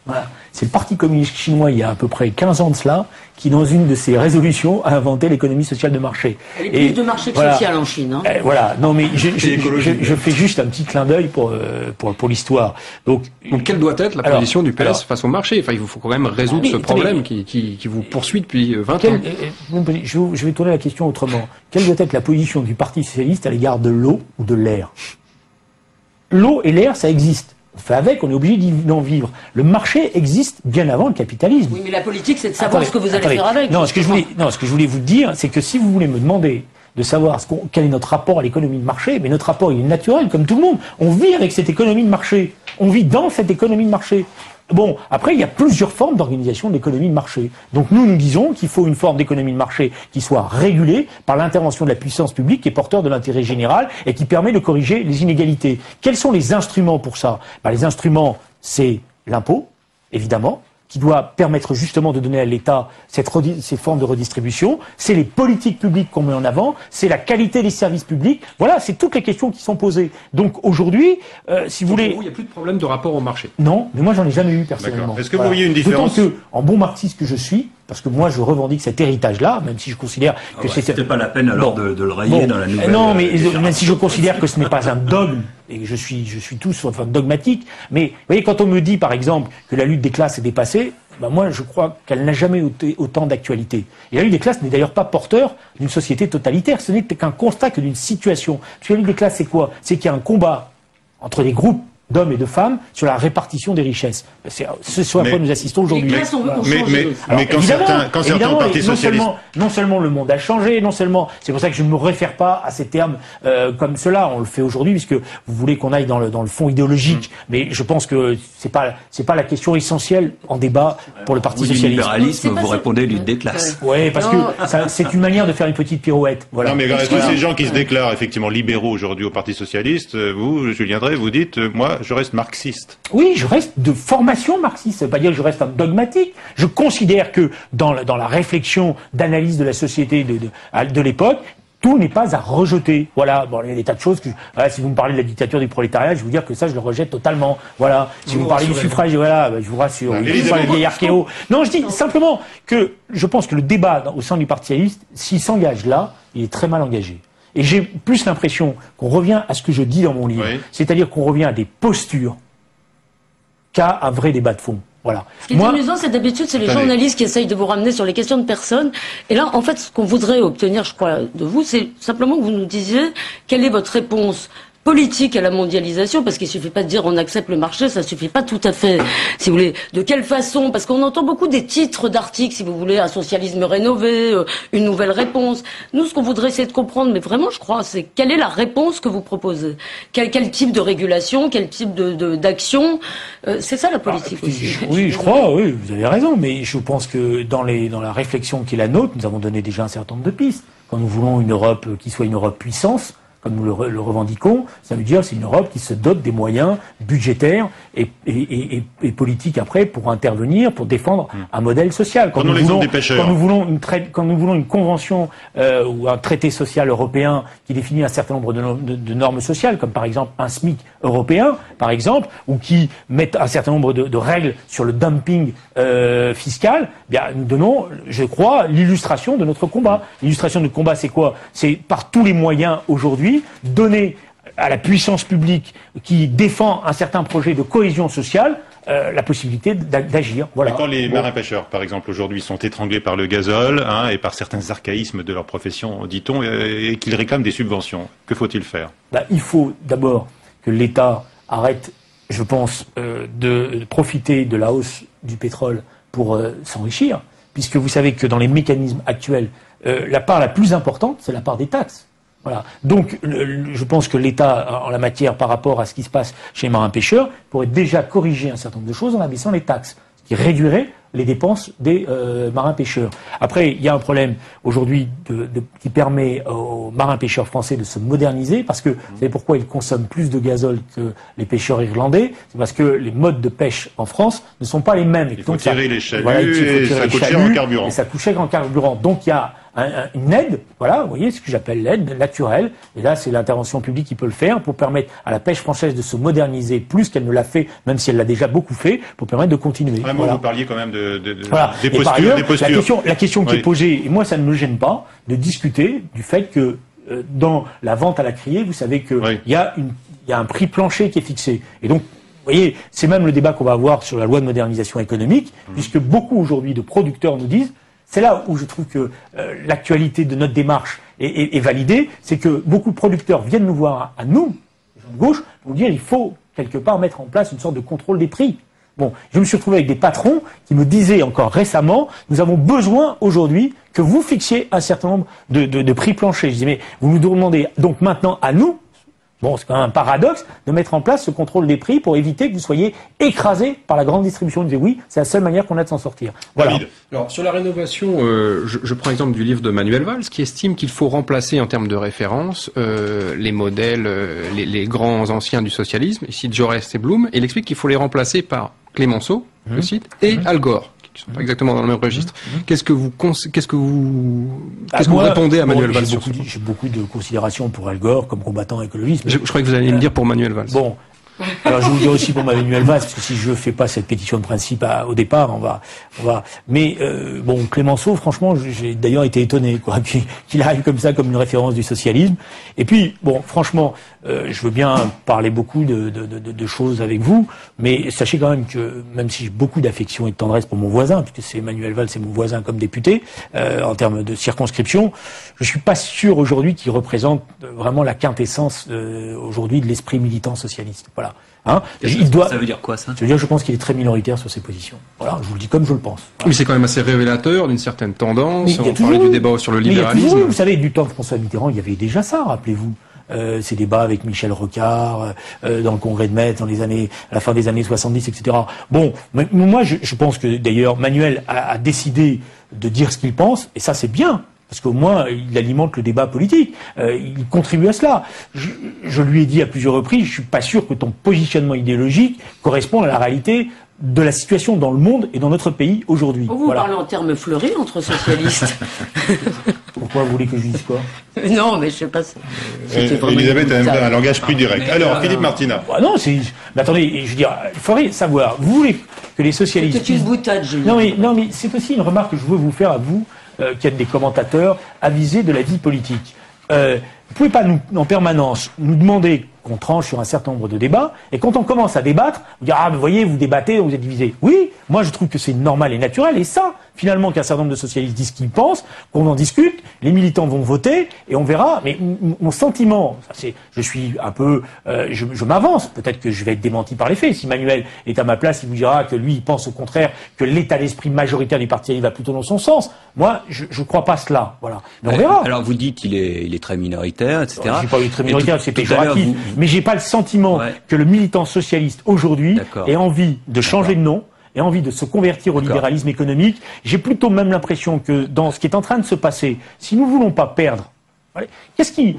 Voilà. C'est le Parti communiste chinois, il y a à peu près 15 ans de cela, qui, dans une de ses résolutions, a inventé l'économie sociale de marché. Elle est plus de marché que sociale en Chine. Hein. Voilà. Non, mais je fais juste un petit clin d'œil pour l'histoire. Donc, quelle doit être la position du PS face au marché? Enfin, il faut quand même résoudre ce problème qui vous poursuit depuis 20 ans. Je vais tourner la question autrement. Quelle doit être la position du Parti socialiste à l'égard de l'eau ou de l'air? L'eau et l'air, ça existe. On fait avec, on est obligé d'en vivre. Le marché existe bien avant le capitalisme. Oui, mais la politique, c'est de savoir ce que vous allez faire avec. Non, ce que je voulais vous dire, c'est que si vous voulez me demander de savoir quel est notre rapport à l'économie de marché, mais notre rapport, il est naturel, comme tout le monde. On vit avec cette économie de marché. On vit dans cette économie de marché. Bon, après, il y a plusieurs formes d'organisation de l'économie de marché. Donc nous disons qu'il faut une forme d'économie de marché qui soit régulée par l'intervention de la puissance publique, qui est porteur de l'intérêt général et qui permet de corriger les inégalités. Quels sont les instruments pour ça? Les instruments, c'est l'impôt, évidemment, qui doit permettre justement de donner à l'État ces formes de redistribution, c'est les politiques publiques qu'on met en avant, c'est la qualité des services publics, voilà, c'est toutes les questions qui sont posées. Donc aujourd'hui, si vous voulez... Il n'y a plus de problème de rapport au marché. Non, mais moi j'en ai jamais eu personnellement. Est-ce que vous voyez une différence? D'autant que, en bon marxiste que je suis, parce que moi je revendique cet héritage-là, même si je considère que c'était pas la peine alors de le rayer dans la nouvelle... Non, mais même si je considère que ce n'est pas un dogme, et que je suis tous dogmatique, mais vous voyez, quand on me dit par exemple que la lutte des classes est dépassée, moi je crois qu'elle n'a jamais autant d'actualité. Et la lutte des classes n'est d'ailleurs pas porteur d'une société totalitaire, ce n'est qu'un constat que d'une situation. Parce que la lutte des classes, c'est quoi? C'est qu'il y a un combat entre des groupes d'hommes et de femmes sur la répartition des richesses. C'est ce à quoi nous assistons aujourd'hui. Mais quand certains partis socialistes... Non seulement le monde a changé, non seulement... C'est pour ça que je ne me réfère pas à ces termes comme cela. On le fait aujourd'hui puisque vous voulez qu'on aille dans le fond idéologique. Mais je pense que c'est pas la question essentielle en débat pour le Parti socialiste. Du libéralisme, vous répondez lutte des classes. Oui, parce que c'est une manière de faire une petite pirouette. Voilà. Non, mais tous ces gens qui se déclarent effectivement libéraux aujourd'hui au Parti socialiste, vous, Julien Drey, vous dites, moi, je reste marxiste. Oui, je reste de formation marxiste. Ça ne veut pas dire que je reste un dogmatique. Je considère que dans la réflexion d'analyse de la société de l'époque, tout n'est pas à rejeter. Voilà. Bon, il y a des tas de choses que, si vous me parlez de la dictature du prolétariat, je vais vous dire que ça, je le rejette totalement. Voilà. Si vous me parlez du suffrage, voilà, je vous rassure. Je suis pas le vieil archéo. Non, je dis simplement que je pense que le débat au sein du Parti socialiste, s'il s'engage là, il est très mal engagé. Et j'ai plus l'impression qu'on revient à ce que je dis dans mon livre. Oui. C'est-à-dire qu'on revient à des postures qu'à un vrai débat de fond. Voilà. Ce qui est amusant, c'est d'habitude, c'est les journalistes qui essayent de vous ramener sur les questions de personnes. Et là, en fait, ce qu'on voudrait obtenir, je crois, de vous, c'est simplement que vous nous disiez quelle est votre réponse politique à la mondialisation, parce qu'il suffit pas de dire on accepte le marché, ça suffit pas tout à fait. Si vous voulez, de quelle façon? Parce qu'on entend beaucoup des titres d'articles, si vous voulez, un socialisme rénové, une nouvelle réponse. Nous, ce qu'on voudrait essayer de comprendre, mais vraiment, je crois, c'est quelle est la réponse que vous proposez? Quel type de régulation, quel type d'action? C'est ça la politique aussi. Oui, je crois, oui, vous avez raison, mais je pense que dans la réflexion qui est la nôtre, nous avons donné déjà un certain nombre de pistes. Quand nous voulons une Europe qui soit une Europe puissance, comme nous le revendiquons, ça veut dire que c'est une Europe qui se dote des moyens budgétaires et politiques après pour intervenir, pour défendre un modèle social. Quand nous voulons une convention ou un traité social européen qui définit un certain nombre de normes sociales, comme par exemple un SMIC européen, par exemple, ou qui met un certain nombre de règles sur le dumping fiscal, bien nous donnons, je crois, l'illustration de notre combat. L'illustration de notre combat, c'est quoi? C'est par tous les moyens aujourd'hui donner à la puissance publique qui défend un certain projet de cohésion sociale la possibilité d'agir. Voilà. Quand les marins-pêcheurs, par exemple, aujourd'hui sont étranglés par le gazole et par certains archaïsmes de leur profession, dit-on, et qu'ils réclament des subventions, que faut-il faire? Il faut d'abord que l'État arrête, je pense, de profiter de la hausse du pétrole pour s'enrichir, puisque vous savez que dans les mécanismes actuels, la part la plus importante, c'est la part des taxes. Voilà. Donc, je pense que l'État, en la matière, par rapport à ce qui se passe chez les marins-pêcheurs, pourrait déjà corriger un certain nombre de choses en abaissant les taxes, ce qui réduirait les dépenses des marins-pêcheurs. Après, il y a un problème aujourd'hui qui permet aux marins-pêcheurs français de se moderniser, parce que vous savez pourquoi ils consomment plus de gazole que les pêcheurs irlandais? C'est parce que les modes de pêche en France ne sont pas les mêmes. Il faut tirer les chaluts et ça coûte cher en carburant. Et ça coûte cher en carburant. Donc il y a une aide, voilà, vous voyez ce que j'appelle l'aide naturelle, et là c'est l'intervention publique qui peut le faire pour permettre à la pêche française de se moderniser plus qu'elle ne l'a fait, même si elle l'a déjà beaucoup fait, pour permettre de continuer. Vous parliez quand même des postures. La question qui est posée, et moi ça ne me gêne pas, de discuter du fait que dans la vente à la criée, vous savez que il y a un prix plancher qui est fixé. Et donc, vous voyez, c'est même le débat qu'on va avoir sur la loi de modernisation économique, puisque beaucoup aujourd'hui de producteurs nous disent, c'est là où je trouve que l'actualité de notre démarche est validée, c'est que beaucoup de producteurs viennent nous voir à nous, les gens de gauche, pour nous dire il faut quelque part mettre en place une sorte de contrôle des prix. Bon, je me suis retrouvé avec des patrons qui me disaient encore récemment, nous avons besoin aujourd'hui que vous fixiez un certain nombre de prix planchers. Je disais, mais vous nous demandez donc maintenant à nous, bon, c'est quand même un paradoxe, de mettre en place ce contrôle des prix pour éviter que vous soyez écrasés par la grande distribution. Ils disaient, oui, c'est la seule manière qu'on a de s'en sortir. Voilà. Alors, sur la rénovation, je prends l'exemple du livre de Manuel Valls, qui estime qu'il faut remplacer en termes de référence les modèles, les grands anciens du socialisme, ici Jaurès et Blum, et il explique qu'il faut les remplacer par Clémenceau, je cite, et Al Gore, qui sont pas exactement dans le même registre. Qu'est-ce que vous répondez à Manuel Valls? J'ai beaucoup de considération pour Al Gore comme combattant écologiste. Je croyais que vous alliez me dire pour Manuel Valls. Bon. Alors je vais vous dire aussi pour Manuel Valls, parce que si je fais pas cette pétition de principe au départ, on va. Mais bon, Clémenceau, franchement, j'ai d'ailleurs été étonné, quoi, qu'il arrive comme ça, comme une référence du socialisme. Et puis, bon, franchement, je veux bien parler beaucoup de choses avec vous, mais sachez quand même que même si j'ai beaucoup d'affection et de tendresse pour mon voisin, puisque c'est Manuel Valls, c'est mon voisin comme député, en termes de circonscription, je suis pas sûr aujourd'hui qu'il représente vraiment la quintessence aujourd'hui de l'esprit militant socialiste. Voilà. Voilà. Hein, ça veut dire quoi, ça? Ça veut dire, je pense qu'il est très minoritaire sur ses positions. Voilà, je vous le dis comme je le pense. Voilà. Mais c'est quand même assez révélateur d'une certaine tendance. On parlait du débat sur le libéralisme. Vous savez, du temps de François Mitterrand, il y avait déjà ça, rappelez-vous. Ces débats avec Michel Rocard, dans le congrès de Metz, à la fin des années 70, etc. Bon, mais moi, je pense que, d'ailleurs, Manuel a décidé de dire ce qu'il pense, et ça, c'est bien. Parce qu'au moins, il alimente le débat politique. Il contribue à cela. Je lui ai dit à plusieurs reprises, je suis pas sûr que ton positionnement idéologique corresponde à la réalité de la situation dans le monde et dans notre pays aujourd'hui. Vous parlez en termes fleuris entre socialistes. Pourquoi vous voulez que je dise quoi? Non, mais je sais pas. Elisabeth a un langage plus direct. Alors, Philippe Martinat. Non, mais attendez, je veux dire, il faudrait savoir. Vous voulez que les socialistes... C'est une boutade, Julien. Non, mais c'est aussi une remarque que je veux vous faire à vous, qui êtes des commentateurs avisés de la vie politique. Vous pouvez pas en permanence nous demander qu'on tranche sur un certain nombre de débats, et quand on commence à débattre, vous dire, vous voyez, vous débattez, vous êtes divisés. Oui, moi je trouve que c'est normal et naturel, et ça, finalement, qu'un certain nombre de socialistes disent ce qu'ils pensent, qu'on en discute, les militants vont voter, et on verra, mais mon sentiment, je suis un peu, je m'avance, peut-être que je vais être démenti par les faits. Si Manuel est à ma place, il vous dira que lui, il pense au contraire que l'état d'esprit majoritaire du parti va plutôt dans son sens. Moi, je crois pas cela, voilà. Mais on verra. Alors vous dites qu'il est très minoritaire, etc. Je dis pas qu'il est très minoritaire, c'est péjoratif. Mais j'ai pas le sentiment que le militant socialiste aujourd'hui ait envie de changer de nom, ait envie de se convertir au libéralisme économique. J'ai plutôt même l'impression que dans ce qui est en train de se passer, si nous voulons pas perdre, qu'est-ce qui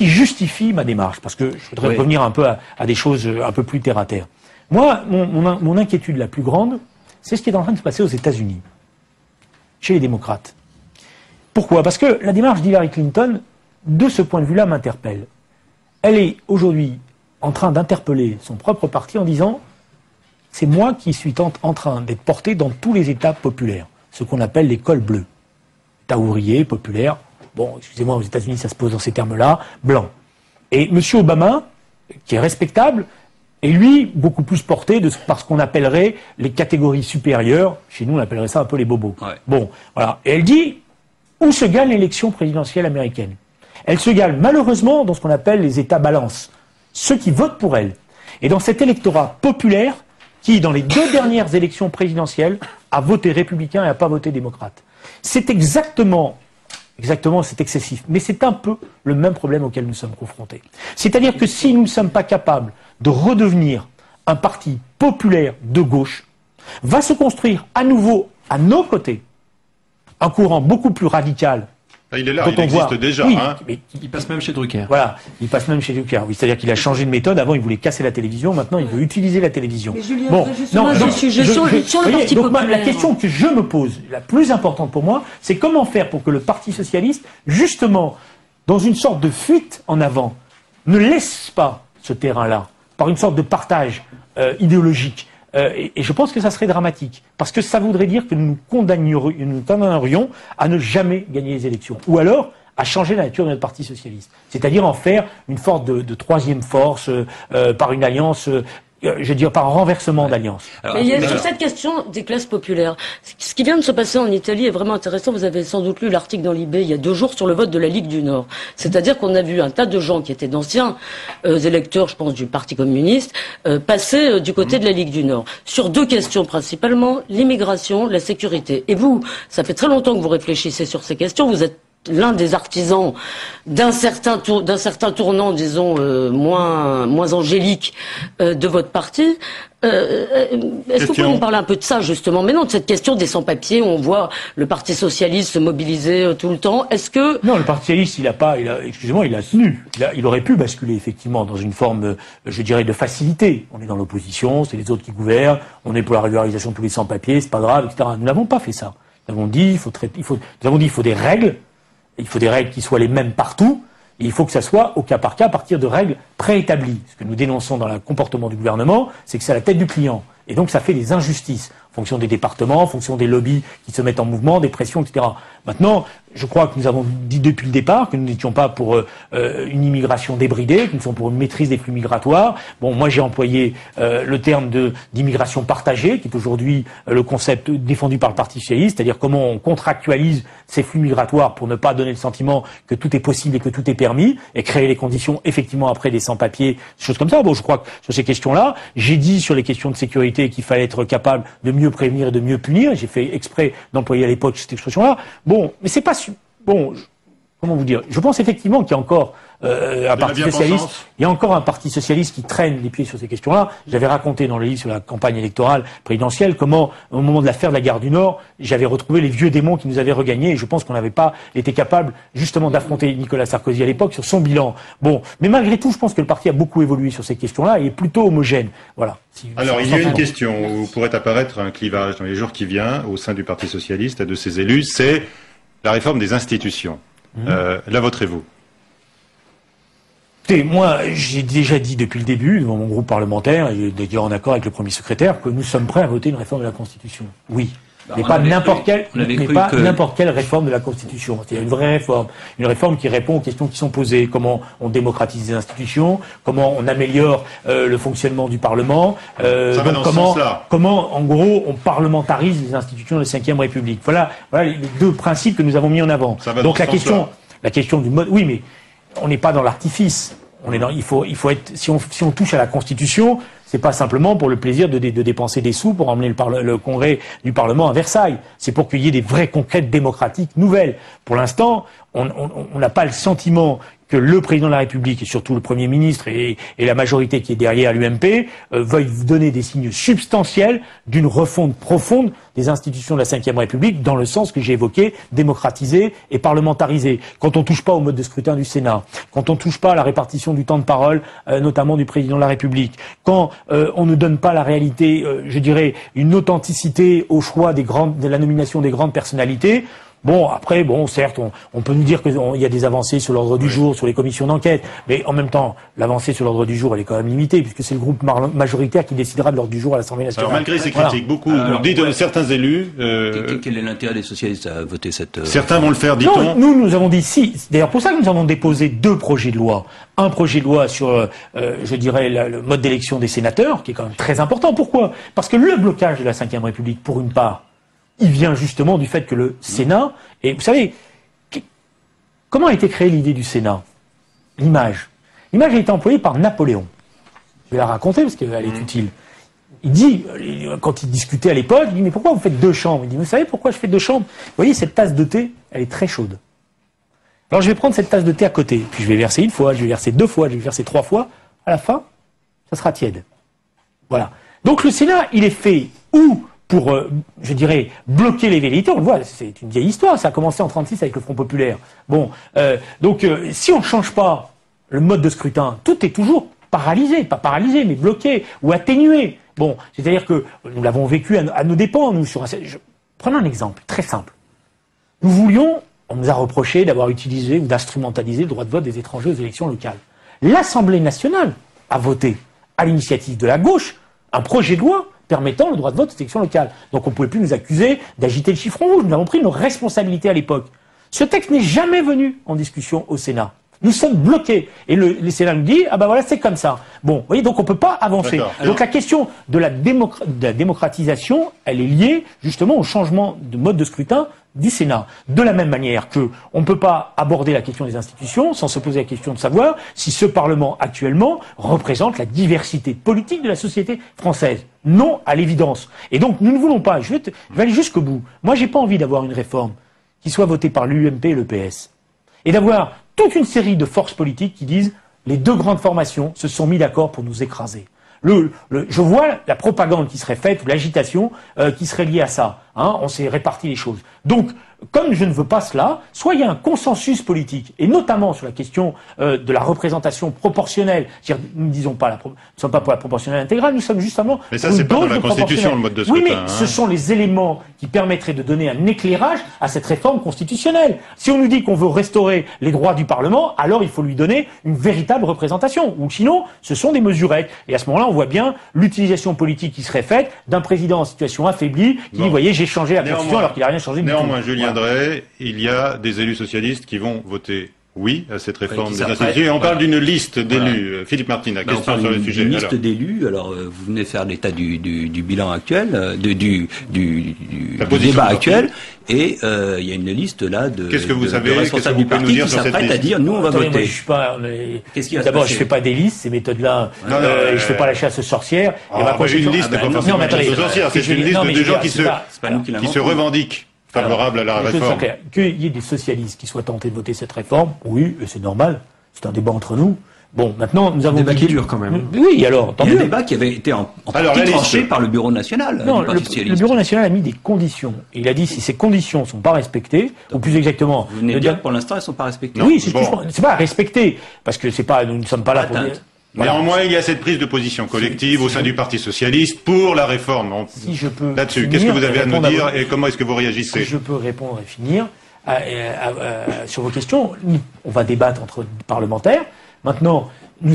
justifie ma démarche? Parce que je voudrais revenir un peu à des choses un peu plus terre à terre. Moi, mon inquiétude la plus grande, c'est ce qui est en train de se passer aux États-Unis, chez les démocrates. Pourquoi? Parce que la démarche d'Hillary Clinton, de ce point de vue-là, m'interpelle. Elle est aujourd'hui en train d'interpeller son propre parti en disant « c'est moi qui suis en train d'être porté dans tous les États populaires », ce qu'on appelle les cols bleus. États ouvriers, populaires, bon, excusez-moi, aux États-Unis ça se pose dans ces termes-là, blancs. Et M. Obama, qui est respectable, est lui beaucoup plus porté par ce qu'on appellerait les catégories supérieures, chez nous on appellerait ça un peu les bobos. Bon, voilà. Et elle dit où se gagne l'élection présidentielle américaine? Elle se gagne malheureusement dans ce qu'on appelle les États balance, ceux qui votent pour elle. Et dans cet électorat populaire qui, dans les 2 dernières élections présidentielles, a voté républicain et n'a pas voté démocrate. C'est exactement, c'est excessif, mais c'est un peu le même problème auquel nous sommes confrontés. C'est-à-dire que si nous ne sommes pas capables de redevenir un parti populaire de gauche, va se construire à nouveau, à nos côtés, un courant beaucoup plus radical. Il est là, il existe déjà. Oui, hein. Mais il passe même chez Drucker. Voilà, il passe même chez Drucker. Oui, c'est-à-dire qu'il a changé de méthode. Avant, il voulait casser la télévision. Maintenant, il veut utiliser la télévision. Mais Julien, la question que je me pose, la plus importante pour moi, c'est comment faire pour que le Parti socialiste, justement, dans une sorte de fuite en avant, ne laisse pas ce terrain-là par une sorte de partage idéologique. Et je pense que ça serait dramatique, parce que ça voudrait dire que nous condamnerions à ne jamais gagner les élections, ou alors à changer la nature de notre Parti socialiste, c'est-à-dire en faire une force de troisième force par une alliance, je veux dire par un renversement d'alliance. Mais il y a sur cette question des classes populaires, ce qui vient de se passer en Italie est vraiment intéressant. Vous avez sans doute lu l'article dans Libé il y a 2 jours sur le vote de la Ligue du Nord. C'est-à-dire qu'on a vu un tas de gens qui étaient d'anciens électeurs, je pense, du Parti communiste, passer du côté de la Ligue du Nord. Sur 2 questions principalement, l'immigration, la sécurité. Et vous, ça fait très longtemps que vous réfléchissez sur ces questions, vous êtes l'un des artisans d'un certain tournant, disons, moins angélique de votre parti. Est-ce que vous pouvez nous parler un peu de ça, justement? Mais non, de cette question des sans-papiers, où on voit le Parti socialiste se mobiliser tout le temps. Est-ce que... Non, le Parti socialiste, il a tenu. Il aurait pu basculer, effectivement, dans une forme, je dirais, de facilité. On est dans l'opposition, c'est les autres qui gouvernent, on est pour la régularisation de tous les sans-papiers, c'est pas grave, etc. Nous n'avons pas fait ça. Nous avons dit, il faut des règles. Il faut des règles qui soient les mêmes partout, et il faut que ça soit au cas par cas à partir de règles préétablies. Ce que nous dénonçons dans le comportement du gouvernement, c'est que c'est à la tête du client. Et donc ça fait des injustices, en fonction des départements, en fonction des lobbies qui se mettent en mouvement, des pressions, etc. Maintenant, je crois que nous avons dit depuis le départ que nous n'étions pas pour une immigration débridée, que nous sommes pour une maîtrise des flux migratoires. Bon, moi j'ai employé le terme d'immigration partagée, qui est aujourd'hui le concept défendu par le Parti socialiste, c'est-à-dire comment on contractualise ces flux migratoires pour ne pas donner le sentiment que tout est possible et que tout est permis, et créer les conditions effectivement après des sans-papiers, choses comme ça. Bon, je crois que sur ces questions-là, j'ai dit sur les questions de sécurité qu'il fallait être capable de mieux prévenir et de mieux punir. J'ai fait exprès d'employer à l'époque cette expression-là. Bon, mais c'est pas bon. Comment vous dire? Je pense effectivement qu'il y a encore un parti socialiste. Il y a encore un parti socialiste qui traîne les pieds sur ces questions-là. J'avais raconté dans le livre sur la campagne électorale présidentielle comment, au moment de l'affaire de la gare du Nord, j'avais retrouvé les vieux démons qui nous avaient regagnés et je pense qu'on n'avait pas été capable justement d'affronter Nicolas Sarkozy à l'époque sur son bilan. Bon, mais malgré tout, je pense que le parti a beaucoup évolué sur ces questions-là et est plutôt homogène. Voilà. Alors, il y a une question où pourrait apparaître un clivage dans les jours qui viennent au sein du Parti socialiste et de ses élus, c'est la réforme des institutions. La voterez-vous? Écoutez, moi, j'ai déjà dit depuis le début, devant mon groupe parlementaire, et d'ailleurs en accord avec le Premier secrétaire, que nous sommes prêts à voter une réforme de la Constitution. Oui. Mais pas n'importe quelle réforme de la Constitution. C'est une vraie réforme. Une réforme qui répond aux questions qui sont posées. Comment on démocratise les institutions, comment on améliore le fonctionnement du Parlement, comment, en gros, on parlementarise les institutions de la Ve République. Voilà les deux principes que nous avons mis en avant. Donc la question du mode, oui, mais on n'est pas dans l'artifice. Il faut être, si on touche à la Constitution, c'est pas simplement pour le plaisir de dépenser des sous pour emmener le congrès du Parlement à Versailles. C'est pour qu'il y ait des vraies conquêtes démocratiques nouvelles. Pour l'instant, on n'a pas le sentiment que le président de la République et surtout le Premier ministre et la majorité qui est derrière l'UMP veuillent donner des signes substantiels d'une refonte profonde des institutions de la Ve République dans le sens que j'ai évoqué, démocratiser et parlementariser. Quand on touche pas au mode de scrutin du Sénat, quand on touche pas à la répartition du temps de parole, notamment du président de la République, quand on ne donne pas la réalité, je dirais, une authenticité au choix de la nomination des grandes personnalités. Bon, après, certes, on peut nous dire qu'il y a des avancées sur l'ordre du jour, sur les commissions d'enquête, mais en même temps, l'avancée sur l'ordre du jour, elle est quand même limitée, puisque c'est le groupe majoritaire qui décidera de l'ordre du jour à l'Assemblée nationale. Alors, malgré ces critiques, beaucoup disent certains élus... Quel est l'intérêt des socialistes à voter cette... Certains vont le faire, dit-on. Nous avons dit si. C'est d'ailleurs pour ça que nous avons déposé 2 projets de loi. Un projet de loi sur, je dirais, le mode d'élection des sénateurs, qui est quand même très important. Pourquoi? Parce que le blocage de la Ve République, pour une part, il vient justement du fait que le Sénat, et vous savez, comment a été créée l'idée du Sénat? L'image. L'image a été employée par Napoléon. Je vais la raconter parce qu'elle est utile. Il dit, quand il discutait à l'époque, il dit, mais pourquoi vous faites 2 chambres? Il dit, vous savez pourquoi je fais 2 chambres? Vous voyez, cette tasse de thé, elle est très chaude. Alors je vais prendre cette tasse de thé à côté, puis je vais verser 1 fois, je vais verser 2 fois, je vais verser 3 fois. À la fin, ça sera tiède. Voilà. Donc le Sénat, il est fait où pour, je dirais, bloquer les velléités. On le voit, c'est une vieille histoire, ça a commencé en 1936 avec le Front Populaire. Bon, donc si on ne change pas le mode de scrutin, tout est toujours paralysé, pas paralysé, mais bloqué ou atténué. Bon, c'est-à-dire que nous l'avons vécu à nos dépens, nous, prenons un exemple très simple. Nous voulions, on nous a reproché d'avoir utilisé ou d'instrumentaliser le droit de vote des étrangers aux élections locales. L'Assemblée nationale a voté, à l'initiative de la gauche, un projet de loi permettant le droit de vote aux élections locales. Donc on ne pouvait plus nous accuser d'agiter le chiffon rouge. Nous avons pris nos responsabilités à l'époque. Ce texte n'est jamais venu en discussion au Sénat. Nous sommes bloqués. Et le Sénat nous dit, ah ben voilà, c'est comme ça. Bon, vous voyez, donc on ne peut pas avancer. Donc la question de la démocratisation, elle est liée justement au changement de mode de scrutin du Sénat. De la même manière que on ne peut pas aborder la question des institutions sans se poser la question de savoir si ce Parlement actuellement représente la diversité politique de la société française. Non, à l'évidence. Et donc nous ne voulons pas, je vais aller jusqu'au bout. Moi j'ai pas envie d'avoir une réforme qui soit votée par l'UMP et le PS. Et d'avoir toute une série de forces politiques qui disent les 2 grandes formations se sont mis d'accord pour nous écraser. Je vois la propagande qui serait faite ou l'agitation qui serait liée à ça. Hein, on s'est réparti les choses. Donc, comme je ne veux pas cela, soit il y a un consensus politique, et notamment sur la question de la représentation proportionnelle. C'est-à-dire, nous ne disons pas nous ne sommes pas pour la proportionnelle intégrale, nous sommes justement. Mais ça, c'est pas dans la Constitution, le mode de scrutin. Oui, mais ce sont les éléments qui permettraient de donner un éclairage à cette réforme constitutionnelle. Si on nous dit qu'on veut restaurer les droits du Parlement, alors il faut lui donner une véritable représentation. Ou sinon, ce sont des mesurettes. Et à ce moment-là, on voit bien l'utilisation politique qui serait faite d'un président en situation affaiblie qui dit, voyez, j'ai changé la Constitution alors qu'il n'a rien changé du tout. Néanmoins, Julien Drey, il y a des élus socialistes qui vont voter oui à cette réforme des institutions. Et on parle d'une liste d'élus. Philippe Martinat, question sur le sujet. Une liste d'élus. Alors, vous venez faire l'état du bilan actuel, du débat actuel, et il y a une liste là de responsables du parti qui s'apprêtent à dire nous on va voter. Moi, je suis pas. D'abord, je fais pas des listes, ces méthodes-là. Je fais pas la chasse aux sorcières. Une liste, c'est pas forcément la chasse aux sorcières. C'est une liste de gens qui se revendiquent favorable à la réforme. Qu'il y ait des socialistes qui soient tentés de voter cette réforme, oui, c'est normal, c'est un débat entre nous. Bon, maintenant, nous avons... Un débat qui dure quand même. Oui, alors, tant mieux. Un débat qui avait été en partie tranché par le Bureau national. Le Bureau national a mis des conditions. Et il a dit, si ces conditions ne sont pas respectées, ou plus exactement... Vous venez de dire que pour l'instant, elles ne sont pas respectées. Oui, c'est pas à respecter, parce que nous ne sommes pas là pour dire... Néanmoins, il y a cette prise de position collective au sein du Parti socialiste pour la réforme. Si je peux là-dessus, qu'est-ce que vous avez à nous dire et comment est-ce que vous réagissez? Si je peux répondre et finir sur vos questions, on va débattre entre parlementaires. Maintenant, il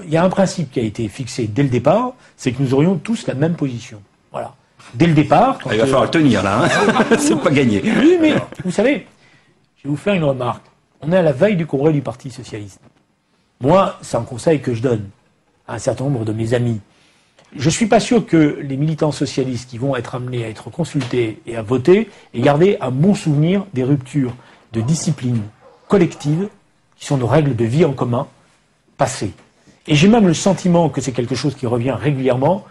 y a un principe qui a été fixé dès le départ, c'est que nous aurions tous la même position. Voilà. Dès le départ. Il va falloir le tenir là, hein. C'est pas gagné. Oui, mais vous savez, je vais vous faire une remarque. On est à la veille du congrès du Parti socialiste. Moi, c'est un conseil que je donne à un certain nombre de mes amis. Je ne suis pas sûr que les militants socialistes qui vont être amenés à être consultés et à voter aient gardé un bon souvenir des ruptures de discipline collective qui sont nos règles de vie en commun passées. Et j'ai même le sentiment que c'est quelque chose qui revient régulièrement.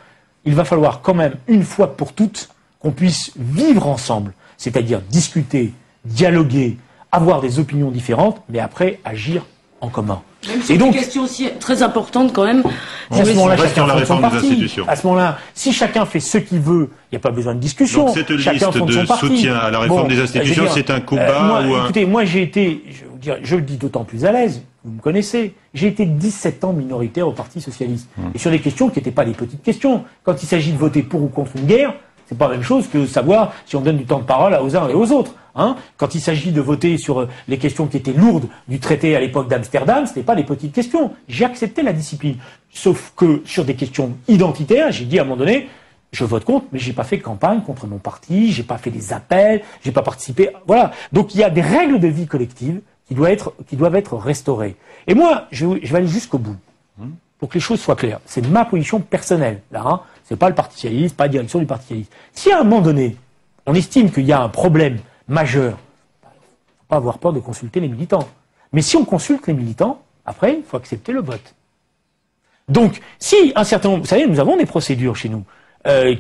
Il va falloir quand même, une fois pour toutes, qu'on puisse vivre ensemble, c'est-à-dire discuter, dialoguer, avoir des opinions différentes, mais après agir en commun. C'est une question aussi très importante quand même. À ce moment-là, chacun fait son parti. À ce moment-là, si chacun fait ce qu'il veut, il n'y a pas besoin de discussion. Donc cette liste de soutien à la réforme des institutions, c'est un coup bas ou un... Écoutez, moi j'ai été, je le dis d'autant plus à l'aise, vous me connaissez, j'ai été 17 ans minoritaire au Parti socialiste. Et sur des questions qui n'étaient pas des petites questions. Quand il s'agit de voter pour ou contre une guerre, c'est pas la même chose que savoir si on donne du temps de parole aux uns et aux autres. Hein, quand il s'agit de voter sur les questions qui étaient lourdes du traité à l'époque d'Amsterdam, ce n'était pas des petites questions. J'ai accepté la discipline. Sauf que sur des questions identitaires, j'ai dit à un moment donné, je vote contre, mais j'ai pas fait campagne contre mon parti, j'ai pas fait des appels, j'ai pas participé. Voilà. Donc il y a des règles de vie collective qui doivent être restaurées. Et moi, je vais aller jusqu'au bout. Pour que les choses soient claires. C'est ma position personnelle, là. Hein. C'est pas le Parti socialiste, pas la direction du Parti socialiste. Si à un moment donné, on estime qu'il y a un problème majeur, il ne faut pas avoir peur de consulter les militants. Mais si on consulte les militants, après, il faut accepter le vote. Donc, si un certain nombre... Vous savez, nous avons des procédures chez nous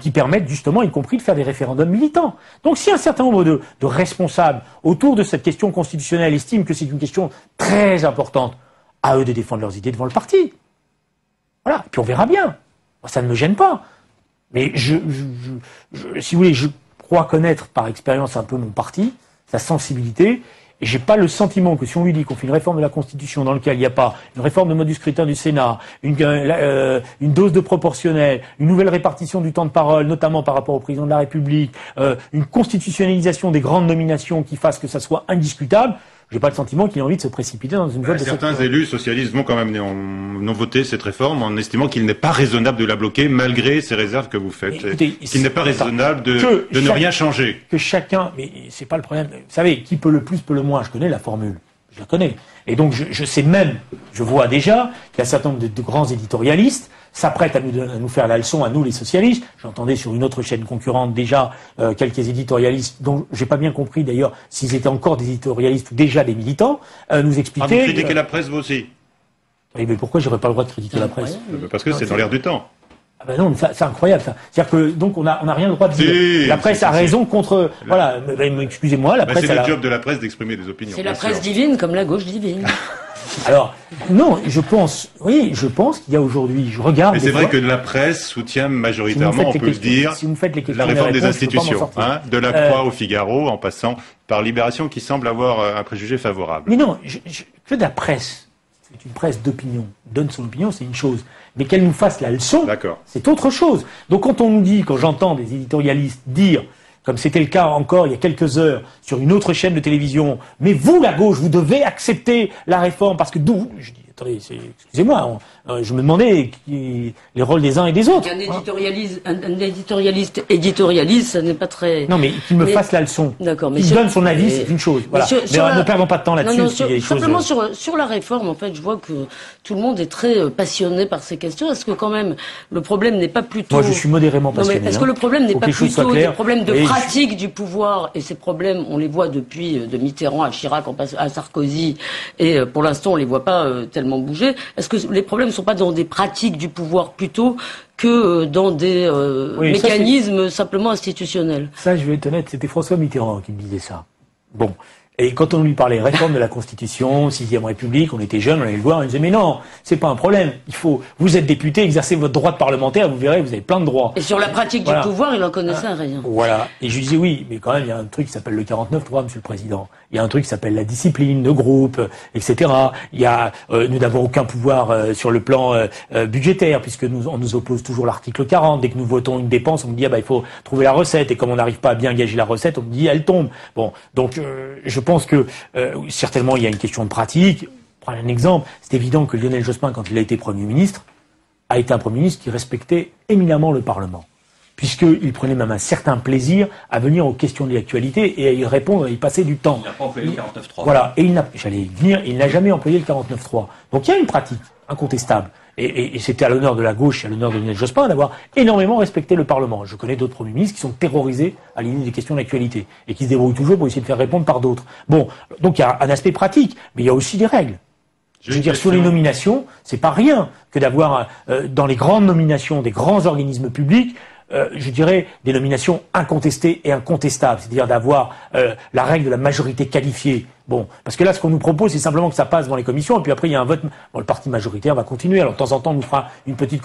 qui permettent justement, y compris, de faire des référendums militants. Donc, si un certain nombre de responsables autour de cette question constitutionnelle estiment que c'est une question très importante, à eux de défendre leurs idées devant le parti. Voilà, et puis on verra bien. Ça ne me gêne pas. Mais si vous voulez, je crois connaître par expérience un peu mon parti, sa sensibilité, et j'ai pas le sentiment que si on lui dit qu'on fait une réforme de la Constitution dans laquelle il n'y a pas une réforme de mode du scrutin du Sénat, une dose de proportionnel, une nouvelle répartition du temps de parole, notamment par rapport au président de la République, une constitutionnalisation des grandes nominations qui fasse que ça soit indiscutable, j'ai pas le sentiment qu'il ait envie de se précipiter dans une vote de certains élus socialistes vont quand même non voter cette réforme en estimant qu'il n'est pas raisonnable de la bloquer malgré ces réserves que vous faites. Qu'il n'est pas raisonnable de ne rien changer. Que chacun, mais c'est pas le problème. Vous savez, qui peut le plus, peut le moins. Je connais la formule. Je la connais. Et donc, je sais même, je vois déjà qu'il y a un certain nombre de grands éditorialistes s'apprêtent à nous faire la leçon, à nous les socialistes. J'entendais sur une autre chaîne concurrente déjà quelques éditorialistes, dont j'ai pas bien compris d'ailleurs s'ils étaient encore des éditorialistes ou déjà des militants, nous expliquer... vous critiquez la presse vous aussi? Oui, mais pourquoi j'aurais pas le droit de critiquer la presse? Parce que c'est dans l'air du temps. Ah ben non, c'est incroyable ça. C'est-à-dire que donc on n'a rien le droit de dire. La presse a raison contre. Voilà, excusez-moi, la presse. C'est le job de la presse d'exprimer des opinions. C'est la presse divine comme la gauche divine. Alors non, je pense qu'il y a aujourd'hui. Je regarde. Mais c'est vrai que la presse soutient majoritairement, on peut le dire, la réforme des institutions, de La Croix au Figaro, en passant par Libération, qui semble avoir un préjugé favorable. Mais non, que de la presse. C'est une presse d'opinion. Donne son opinion, c'est une chose. Mais qu'elle nous fasse la leçon, c'est autre chose. Donc quand on nous dit, quand j'entends des éditorialistes dire, comme c'était le cas encore il y a quelques heures, sur une autre chaîne de télévision, mais vous, la gauche, vous devez accepter la réforme, parce que d'où, je dis, attendez, excusez-moi, je me demandais les rôles des uns et des autres. Un éditorialiste, ça n'est pas très... Non, mais qu'il me fasse la leçon. D'accord, mais qu'il donne son avis, c'est une chose. Voilà. Mais ne perdons pas de temps là-dessus. Simplement sur la réforme, en fait, je vois que tout le monde est très passionné par ces questions. Est-ce que quand même, le problème n'est pas plutôt... Moi, je suis modérément passionné. Est-ce que le problème n'est pas plutôt des problèmes de pratique du pouvoir, et ces problèmes, on les voit depuis de Mitterrand à Chirac, à Sarkozy, et pour l'instant, on les voit pas tellement bouger. Est-ce que les problèmes ne sont pas dans des pratiques du pouvoir plutôt que dans des mécanismes simplement institutionnels? Ça, je vais être honnête, c'était François Mitterrand qui me disait ça. Bon. Et quand on lui parlait réforme de la Constitution, 6e République, on était jeunes, on allait le voir, on disait mais non, c'est pas un problème. Vous êtes député, exercez votre droit de parlementaire, vous verrez, vous avez plein de droits. Et sur la pratique du pouvoir, il en connaissait rien. Voilà. Et je lui disais oui, mais quand même, il y a un truc qui s'appelle le 49.3, Monsieur le Président. Il y a un truc qui s'appelle la discipline de groupe, etc. Il y a, nous n'avons aucun pouvoir sur le plan budgétaire, puisque on nous oppose toujours l'article 40. Dès que nous votons une dépense, on me dit il faut trouver la recette. Et comme on n'arrive pas à bien gager la recette, on me dit elle tombe. Bon, donc je pense que certainement il y a une question de pratique. Prends un exemple. C'est évident que Lionel Jospin, quand il a été Premier ministre, a été un Premier ministre qui respectait éminemment le Parlement, puisqu'il prenait même un certain plaisir à venir aux questions de l'actualité et à y répondre, à y passer du temps. Il n'a pas employé le 49.3. Voilà, et il n'a jamais employé le 49.3. Donc il y a une pratique incontestable. Et c'était à l'honneur de la gauche et à l'honneur de Lionel Jospin d'avoir énormément respecté le Parlement. Je connais d'autres premiers ministres qui sont terrorisés à l'idée des questions d'actualité et qui se débrouillent toujours pour essayer de faire répondre par d'autres. Bon, donc il y a un aspect pratique, mais il y a aussi des règles. Je veux dire, sur les nominations, c'est pas rien que d'avoir dans les grandes nominations des grands organismes publics, je dirais, des nominations incontestées et incontestables, c'est-à-dire d'avoir la règle de la majorité qualifiée. Bon, parce que là, ce qu'on nous propose, c'est simplement que ça passe dans les commissions, et puis après, il y a un vote. Bon, le parti majoritaire va continuer. Alors, de temps en temps, on nous fera une petite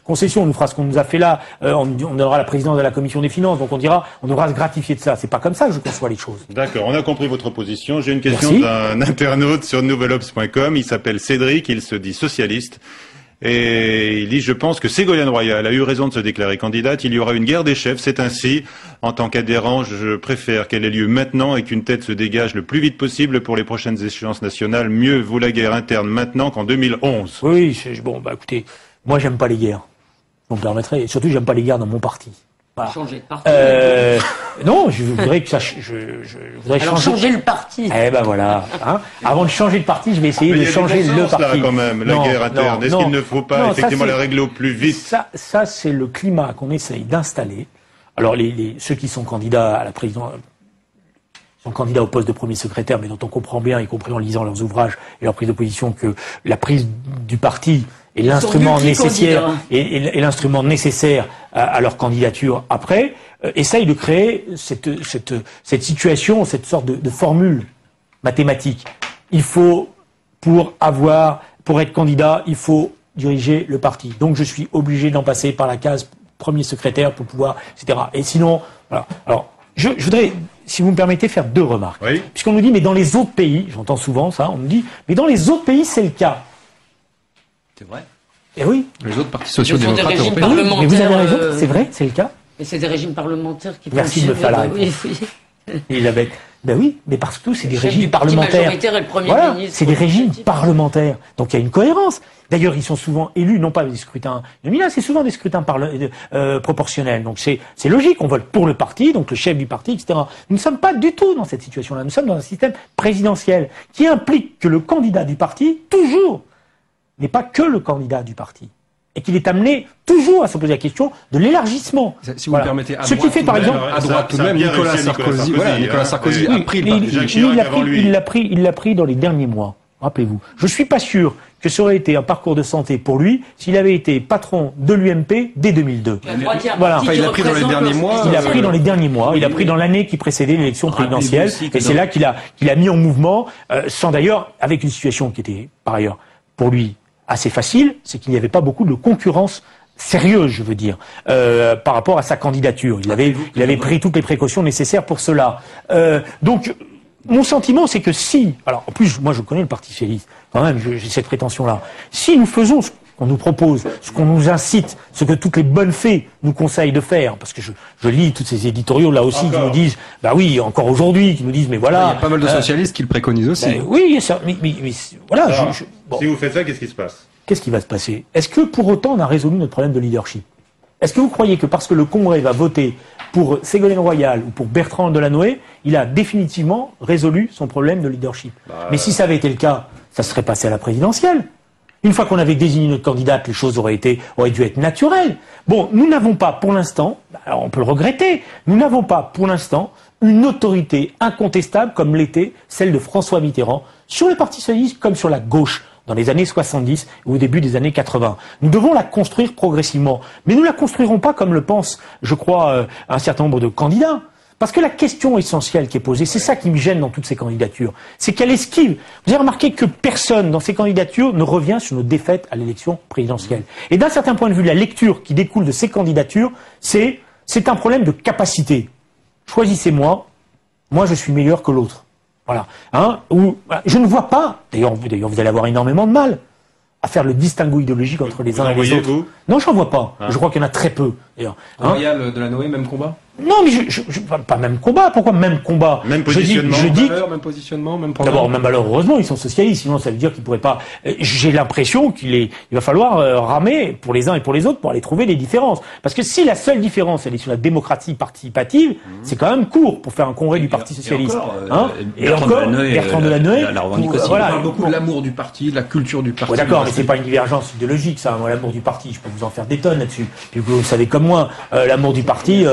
concession, on nous fera ce qu'on nous a fait là, on donnera la présidence de la commission des finances, donc on devra se gratifier de ça. C'est pas comme ça que je conçois les choses. D'accord, on a compris votre position. J'ai une question d'un internaute sur nouvelobs.com. Il s'appelle Cédric, il se dit socialiste. Et il dit, je pense que Ségolène Royal a eu raison de se déclarer candidate. Il y aura une guerre des chefs. C'est ainsi. En tant qu'adhérent, je préfère qu'elle ait lieu maintenant et qu'une tête se dégage le plus vite possible pour les prochaines échéances nationales. Mieux vaut la guerre interne maintenant qu'en 2011. Oui, bon, écoutez, moi j'aime pas les guerres. Vous me permettrez. Et surtout, j'aime pas les guerres dans mon parti. Voilà. Changer de parti. Non, je voudrais que ça, je voudrais changer le parti. Eh ben voilà. Hein. Avant de changer de parti, je vais essayer de changer le parti. Là, quand même, la guerre interne. Est-ce qu'il ne faut pas effectivement la régler au plus vite? Ça, c'est le climat qu'on essaye d'installer. Alors, ceux qui sont candidats à la présidence, sont candidats au poste de premier secrétaire, mais dont on comprend bien, y compris en lisant leurs ouvrages et leur prise de position, que la prise du parti est l'instrument nécessaire et l'instrument nécessaire à leur candidature après, essaye de créer cette situation, cette sorte de formule mathématique. Il faut, pour être candidat, il faut diriger le parti. Donc je suis obligé d'en passer par la case premier secrétaire pour pouvoir, etc. Et sinon, voilà. Alors, je voudrais, si vous me permettez, faire deux remarques. Oui. Puisqu'on nous dit, mais dans les autres pays, j'entends souvent ça, on nous dit, mais dans les autres pays, c'est le cas. C'est vrai. Eh oui. Les autres partis sociaux-démocrates européens. Oui, mais vous avez raison, c'est vrai, c'est le cas. Et c'est des régimes parlementaires qui... Merci de me faire la réponse. Elisabeth. Ben oui, mais parce que c'est des régimes parlementaires. Voilà, c'est des régimes parlementaires. Donc il y a une cohérence. D'ailleurs, ils sont souvent élus, non pas des scrutins nominaux, c'est souvent des scrutins proportionnels. Donc c'est logique, on vote pour le parti, donc le chef du parti, etc. Nous ne sommes pas du tout dans cette situation-là. Nous sommes dans un système présidentiel qui implique que le candidat du parti, toujours, n'est pas que le candidat du parti. Et qu'il est amené toujours à se poser la question de l'élargissement. Si vous me permettez, ce qui fait par exemple à droite tout de même, Nicolas Sarkozy. Voilà, Nicolas Sarkozy a pris il l'a pris dans les derniers mois. Rappelez-vous. Je suis pas sûr que ça aurait été un parcours de santé pour lui s'il avait été patron de l'UMP dès 2002. Voilà. Enfin, il l'a pris dans les derniers mois. Il a pris dans les derniers mois. Il a pris dans l'année qui précédait l'élection présidentielle. Et c'est là qu'il a mis en mouvement, sans d'ailleurs, avec une situation qui était par ailleurs pour lui assez facile, c'est qu'il n'y avait pas beaucoup de concurrence sérieuse, je veux dire, par rapport à sa candidature. Il avait pris toutes les précautions nécessaires pour cela. Donc, mon sentiment, c'est que si, alors en plus, moi je connais le Parti socialiste, quand même, j'ai cette prétention-là. Si nous faisons, qu'on nous propose, ce qu'on nous incite, ce que toutes les bonnes fées nous conseillent de faire, parce que je lis tous ces éditoriaux là aussi qui nous disent, bah oui, encore aujourd'hui, qui nous disent, mais voilà. Il y a pas mal de socialistes qui le préconisent aussi. Oui, ça, mais voilà. Alors, bon. Si vous faites ça, qu'est-ce qui se passe? Qu'est-ce qui va se passer? Est-ce que pour autant on a résolu notre problème de leadership? Est-ce que vous croyez que parce que le Congrès va voter pour Ségolène Royal ou pour Bertrand Delanoë, il a définitivement résolu son problème de leadership? Mais si ça avait été le cas, ça serait passé à la présidentielle. Une fois qu'on avait désigné notre candidate, les choses auraient dû être naturelles. Bon, nous n'avons pas pour l'instant, alors on peut le regretter, nous n'avons pas pour l'instant une autorité incontestable comme l'était celle de François Mitterrand sur le Parti socialiste comme sur la gauche dans les années 70 ou au début des années 80. Nous devons la construire progressivement. Mais nous ne la construirons pas comme le pense, je crois, un certain nombre de candidats. Parce que la question essentielle qui est posée, c'est ça qui me gêne dans toutes ces candidatures, c'est qu'elle esquive. Vous avez remarqué que personne dans ces candidatures ne revient sur nos défaites à l'élection présidentielle. Et d'un certain point de vue, la lecture qui découle de ces candidatures, c'est un problème de capacité. Choisissez-moi, moi je suis meilleur que l'autre. Voilà. Je ne vois pas, d'ailleurs vous allez avoir énormément de mal à faire le distinguo idéologique entre les uns et les autres. Non, j'en vois pas. Je crois qu'il y en a très peu. Royal Delanoë, même combat? Non, mais pas même combat. Pourquoi même combat? Même positionnement. Même positionnement, même programme. D'abord, même alors, heureusement, ils sont socialistes, sinon ça veut dire qu'ils pourraient pas. J'ai l'impression il va falloir ramer pour les uns et pour les autres pour aller trouver des différences. Parce que si la seule différence, elle est sur la démocratie participative, c'est quand même court pour faire un congrès du Parti socialiste. Et encore, Bertrand Delanoë, la revendique aussi. Voilà, on parle beaucoup de l'amour du parti, de la culture du parti. Ouais, d'accord, mais c'est pas une divergence idéologique, ça. Moi, l'amour du parti, je peux vous en faire des tonnes là-dessus. Puis vous savez comme moi, l'amour du parti,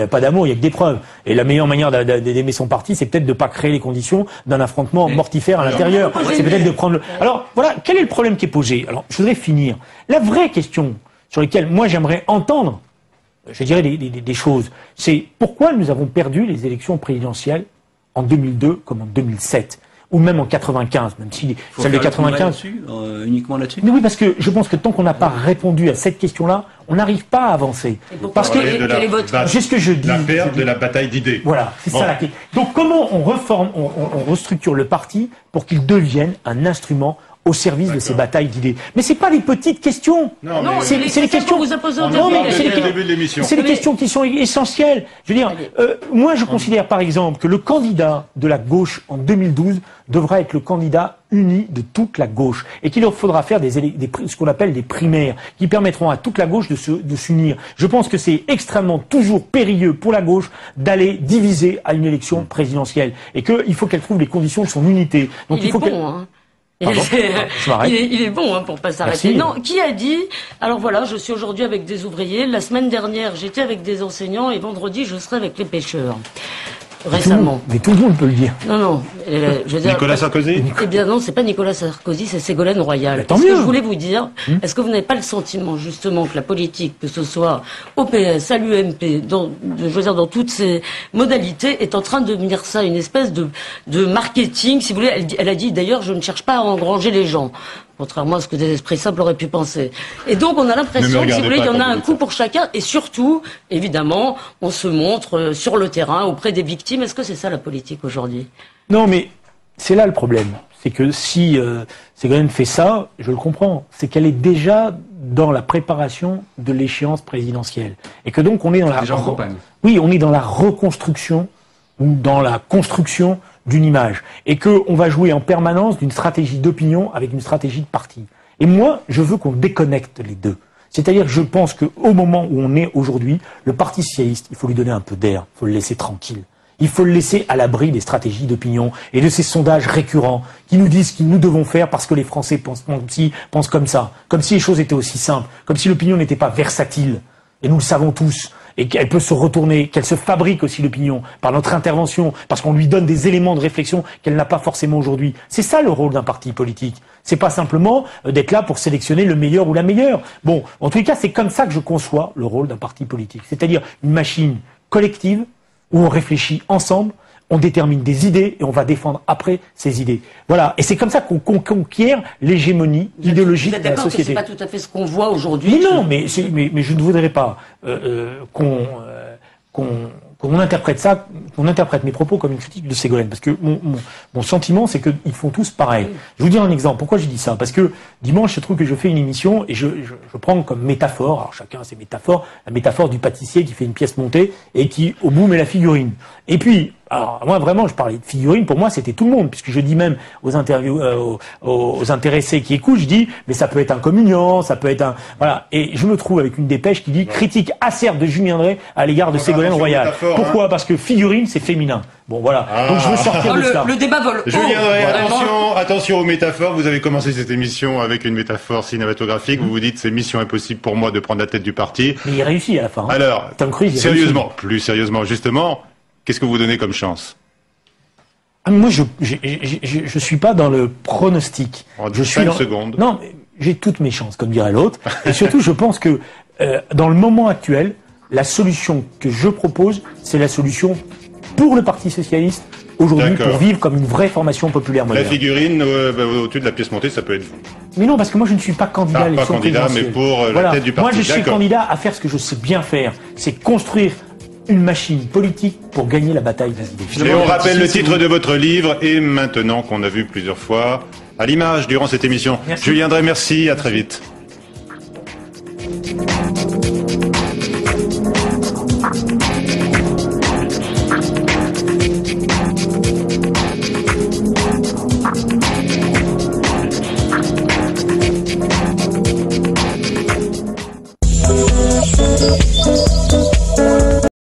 pas d'amour, il y a que des preuves. Et la meilleure manière d'aimer son parti, c'est peut-être de pas créer les conditions d'un affrontement mortifère à l'intérieur. C'est peut-être de prendre Alors, voilà, quel est le problème qui est posé? Alors, je voudrais finir. La vraie question sur laquelle moi j'aimerais entendre, je dirais des choses, c'est pourquoi nous avons perdu les élections présidentielles en 2002 comme en 2007 ou même en 95, même si celle de 95... uniquement là-dessus. Mais oui, parce que je pense que tant qu'on n'a pas répondu à cette question-là, on n'arrive pas à avancer. Parce que, c'est ce que je dis. La perte de la bataille d'idées. Voilà, c'est ça la question. Donc comment on restructure le parti pour qu'il devienne un instrument au service de ces batailles d'idées. Mais c'est pas des petites questions. Non, c'est les questions que vous imposez au début de l'émission. C'est des questions qui sont essentielles. Je veux dire, moi je considère par exemple que le candidat de la gauche en 2012 devra être le candidat uni de toute la gauche et qu'il leur faudra faire ce qu'on appelle des primaires qui permettront à toute la gauche de s'unir. Je pense que c'est extrêmement toujours périlleux pour la gauche d'aller diviser à une élection présidentielle et qu'il faut qu'elle trouve les conditions de son unité. Donc il faut il est bon pour pas s'arrêter. Non, qui a dit? Alors voilà, je suis aujourd'hui avec des ouvriers. La semaine dernière, j'étais avec des enseignants et vendredi, je serai avec les pêcheurs. Récemment. Mais tout le monde peut le dire. Non. Je veux dire, Nicolas Sarkozy? Eh bien non, c'est pas Nicolas Sarkozy, c'est Ségolène Royal. Tant mieux. Ce que je voulais vous dire, est-ce que vous n'avez pas le sentiment justement que la politique, que ce soit au PS, à l'UMP, je veux dire dans toutes ces modalités, est en train de devenir ça une espèce de marketing, si vous voulez. Elle a dit d'ailleurs, je ne cherche pas à engranger les gens. Contrairement à ce que des esprits simples auraient pu penser. Et donc, on a l'impression que, si vous voulez, il y en a un coup pour chacun. Et surtout, évidemment, on se montre sur le terrain, auprès des victimes. Est-ce que c'est ça la politique aujourd'hui? Non, mais c'est là le problème. C'est que si Ségolène fait ça, je le comprends, c'est qu'elle est déjà dans la préparation de l'échéance présidentielle. Et que donc, on est dans on est dans la reconstruction ou dans la construction d'une image, et qu'on va jouer en permanence d'une stratégie d'opinion avec une stratégie de parti. Et moi, je veux qu'on déconnecte les deux. C'est-à-dire que je pense qu'au moment où on est aujourd'hui, le Parti socialiste, il faut lui donner un peu d'air, il faut le laisser tranquille. Il faut le laisser à l'abri des stratégies d'opinion et de ces sondages récurrents qui nous disent ce que nous devons faire parce que les Français pensent comme ça, comme si les choses étaient aussi simples, comme si l'opinion n'était pas versatile. Et nous le savons tous. Et qu'elle peut se retourner, qu'elle se fabrique aussi l'opinion par notre intervention, parce qu'on lui donne des éléments de réflexion qu'elle n'a pas forcément aujourd'hui. C'est ça le rôle d'un parti politique. C'est pas simplement d'être là pour sélectionner le meilleur ou la meilleure. Bon, en tous les cas, c'est comme ça que je conçois le rôle d'un parti politique. C'est-à-dire une machine collective où on réfléchit ensemble, on détermine des idées et on va défendre après ces idées. Voilà. Et c'est comme ça qu'on conquiert l'hégémonie idéologique de la société. C'est pas tout à fait ce qu'on voit aujourd'hui. Mais non, mais je ne voudrais pas qu'on qu'on interprète mes propos comme une critique de Ségolène. Parce que mon sentiment, c'est qu'ils font tous pareil. Je vais vous dire un exemple. Pourquoi je dis ça? Parce que dimanche, je trouve que je fais une émission et je prends comme métaphore, alors chacun a ses métaphores, la métaphore du pâtissier qui fait une pièce montée et qui, au bout, met la figurine. Et puis, alors moi vraiment, je parlais de figurine, pour moi c'était tout le monde, puisque je dis même aux interviews, aux intéressés qui écoutent, je dis mais ça peut être un communiant, ça peut être un voilà. Et je me trouve avec une dépêche qui dit critique acerbe de Julien Drey à l'égard de Ségolène Royal. Pourquoi? Parce que figurine c'est féminin. Bon voilà. Donc je veux sortir de ça. Le débat vole. Julien Drey, attention aux métaphores. Vous avez commencé cette émission avec une métaphore cinématographique. Vous vous dites c'est mission impossible pour moi de prendre la tête du parti. Mais il réussit à la fin. Hein. Alors, Tom Cruise, sérieusement, plus sérieusement, justement. Qu'est-ce que vous donnez comme chance? Moi, je suis pas dans le pronostic. Je suis 5 secondes. Non, j'ai toutes mes chances, comme dirait l'autre. Et surtout, je pense que dans le moment actuel, la solution que je propose, c'est la solution pour le Parti socialiste aujourd'hui pour vivre comme une vraie formation populaire moderne. La figurine au-dessus de la pièce montée, ça peut être vous. Mais non, parce que moi, je ne suis pas candidat à l'élection présidentielle. Mais pour la tête du parti. Moi, je suis candidat à faire ce que je sais bien faire, c'est construire une machine politique pour gagner la bataille des idées. Et on rappelle le titre de votre livre, et maintenant qu'on a vu plusieurs fois, à l'image durant cette émission. Julien Drey, merci, à très vite.